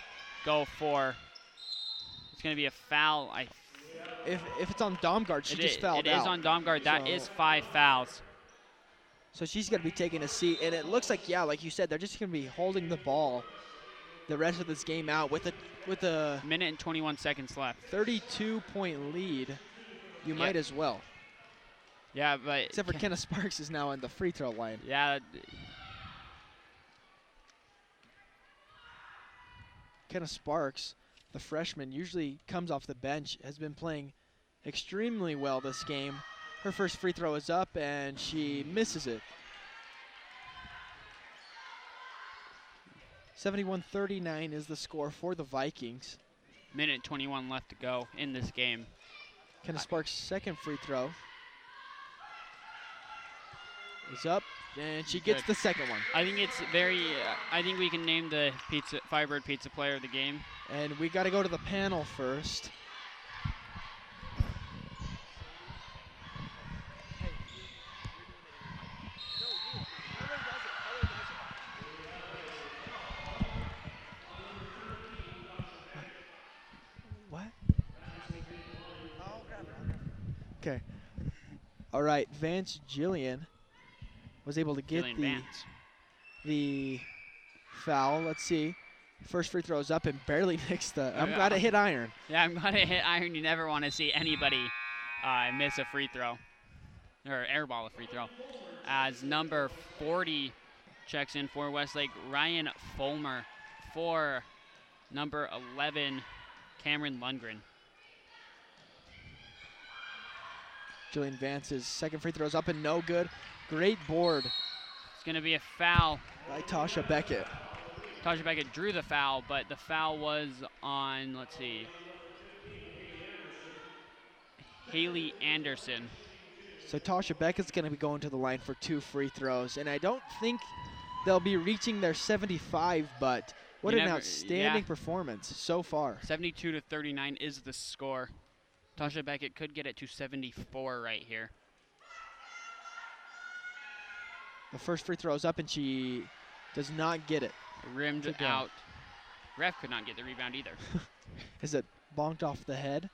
go for. It's going to be a foul. If it's on Domgard, she just fouled out. It is on Domgard. That is 5 fouls. So she's going to be taking a seat, and it looks like, yeah, like you said, they're just going to be holding the ball the rest of this game out with a minute and 21 seconds left. 32-point lead. You might as well. Yeah, but except for Kenna Sparks is now on the free throw line. Yeah. Kenna Sparks, the freshman, usually comes off the bench, has been playing extremely well this game. Her first free throw is up, and she misses it. 71-39 is the score for the Vikings. Minute 21 left to go in this game. Kenna Sparks' second free throw is up, and she gets the second one. I think it's very, I think we can name the Firebird Pizza player of the game. And we got to go to the panel first. Okay. All right, Vance Jillian was able to get the foul. Let's see. First free throw is up and barely makes the. I'm glad it hit iron. Yeah, I'm glad it hit iron. You never want to see anybody miss a free throw or airball a free throw. As number 40 checks in for Westlake, Ryan Fulmer for number 11, Cameron Lundgren. Jillian Vance's second free throw is up and no good. Great board. It's going to be a foul by Tasha Beckett. Tasha Beckett drew the foul, but the foul was on, let's see, Haley Anderson. So Tasha Beckett's going to be going to the line for 2 free throws, and I don't think they'll be reaching their 75, but what an outstanding performance so far. 72-39 is the score. Tasha Beckett could get it to 74 right here. The first free throw is up, and she does not get it. Rimmed out. Ref could not get the rebound either. Is it bonked off the head?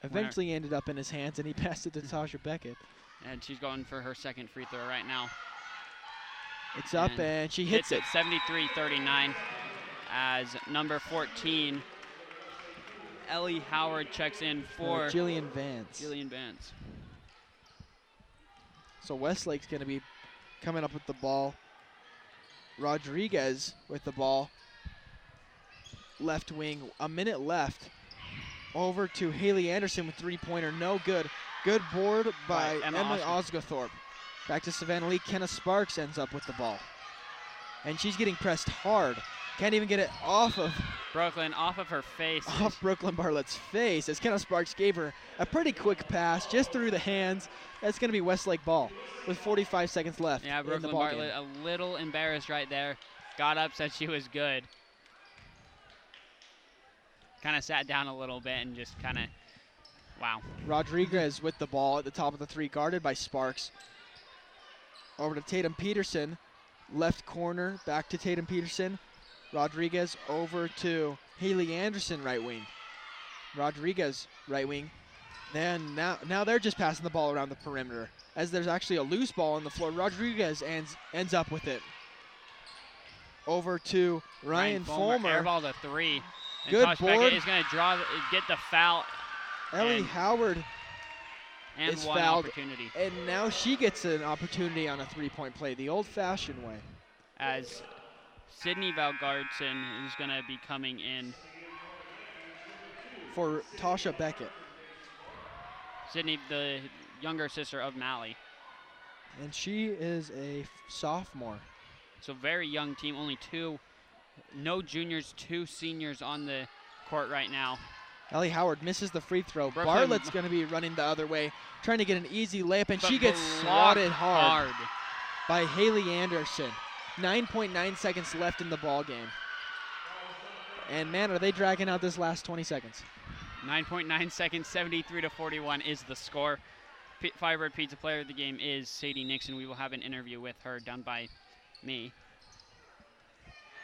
Eventually ended up in his hands, and he passed it to Tasha Beckett. And she's going for her second free throw right now. It's up, and she hits it. 73-39 as number 14, Ellie Howard, checks in for Jillian Vance. So Westlake's going to be coming up with the ball. Rodriguez with the ball. Left wing, a minute left. Over to Haley Anderson with three-pointer, no good. Good board by Emma Oskathorpe. Back to Savannah Lee. Kenna Sparks ends up with the ball. And she's getting pressed hard. Can't even get it off of Brooklyn, off of her face. Off Brooklyn Bartlett's face as Kenna Sparks gave her a pretty quick pass just through the hands. That's going to be Westlake ball with 45 seconds left. Yeah, Brooklyn Bartlett a little embarrassed right there. Got up, said she was good. Kind of sat down a little bit and just kind of, wow. Rodriguez with the ball at the top of the 3, guarded by Sparks. Over to Tatum Peterson, left corner, back to Tatum Peterson. Rodriguez over to Haley Anderson, right wing. Rodriguez, right wing. Then now they're just passing the ball around the perimeter. As there's actually a loose ball on the floor, Rodriguez ends up with it. Over to Ryan Fulmer. Airball to 3. And Good Tosh board. Beckett is going to get the foul. Ellie Howard and is one fouled. opportunity. And now she gets an opportunity on a three-point play, the old-fashioned way. As Sydney Valgardson is going to be coming in. For Tasha Beckett. Sydney, the younger sister of Mally. And she is a sophomore. So very young team, only no juniors, 2 seniors on the court right now. Ellie Howard misses the free throw. Brooklyn Bartlett's going to be running the other way, trying to get an easy layup, and she gets swatted hard by Haley Anderson. 9.9 seconds left in the ball game. And man, are they dragging out this last 20 seconds. 9.9 seconds, 73-41 is the score. Firebird Pizza Player of the Game is Sadie Nixon. We will have an interview with her done by me.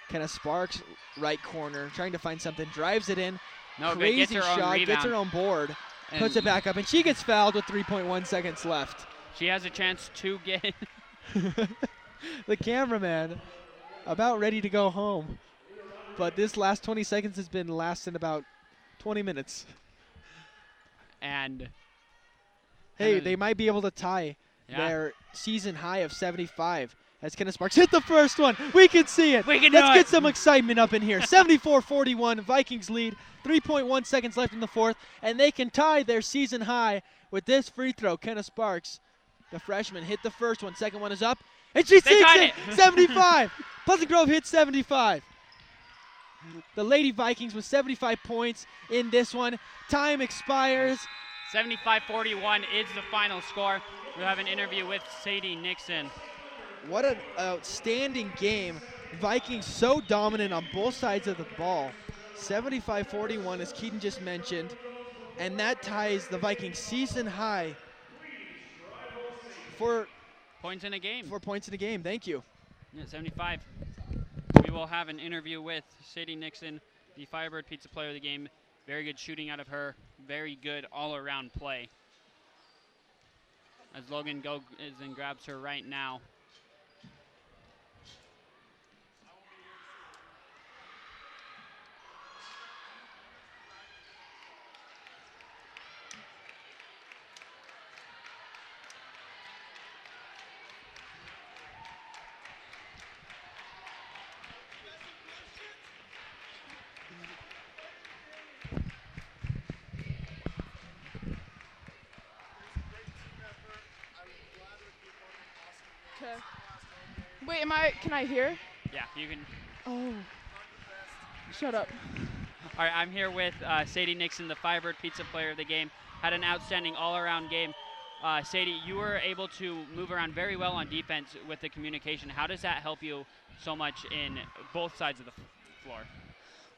Kenna Sparks, right corner, trying to find something, drives it in. No, crazy gets her shot, own gets her own board, puts it back up, and she gets fouled with 3.1 seconds left. She has a chance to get the cameraman about ready to go home. But this last 20 seconds has been lasting about 20 minutes. And hey, they might be able to tie their season high of 75. As Kenna Sparks hit the first one. We can see it. Let's get some excitement up in here. 74-41, Vikings lead. 3.1 seconds left in the fourth. And they can tie their season high with this free throw. Kenna Sparks, the freshman, hit the first one. Second one is up. And she sinks it. 75. Pleasant Grove hits 75. The Lady Vikings with 75 points in this one. Time expires. 75-41 is the final score. We'll have an interview with Sadie Nixon. What an outstanding game. Vikings so dominant on both sides of the ball. 75-41, as Keaton just mentioned. And that ties the Vikings season high for points in a game. For points in a game. Thank you. Yeah, 75. We will have an interview with Sadie Nixon, the Firebird Pizza Player of the Game. Very good shooting out of her. Very good all-around play. As Logan goes and grabs her right now. Okay. Wait, can I hear? Yeah, you can. Oh. Shut up. All right, I'm here with Sadie Nixon, the Firebird Pizza Player of the Game. Had an outstanding all-around game. Sadie, you were able to move around very well on defense with the communication. How does that help you so much in both sides of the floor?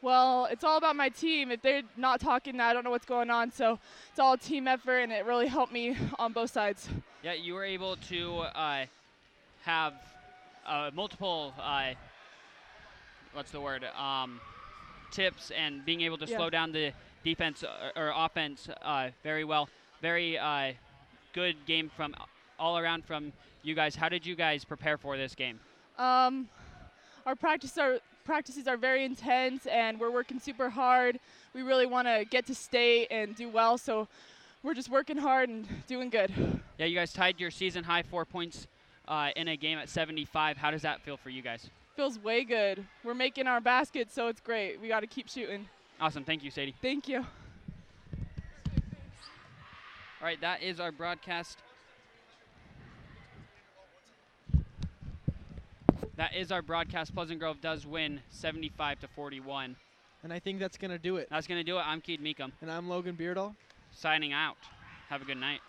Well, it's all about my team. If they're not talking, I don't know what's going on. So it's all a team effort, and it really helped me on both sides. Yeah, you were able to have multiple, tips and being able to slow down the defense or offense very well. Very good game from all around from you guys. How did you guys prepare for this game? Our practices are very intense, and we're working super hard. We really want to get to state and do well, so we're just working hard and doing good. Yeah, you guys tied your season high 4 points in a game at 75. How does that feel for you guys? Feels way good. We're making our baskets, so it's great. We got to keep shooting. Awesome. Thank you, Sadie. Thank you. All right, that is our broadcast. That is our broadcast. Pleasant Grove does win 75-41. And I think that's going to do it. That's going to do it. I'm Keith Meekum. And I'm Logan Beardall. Signing out. Have a good night.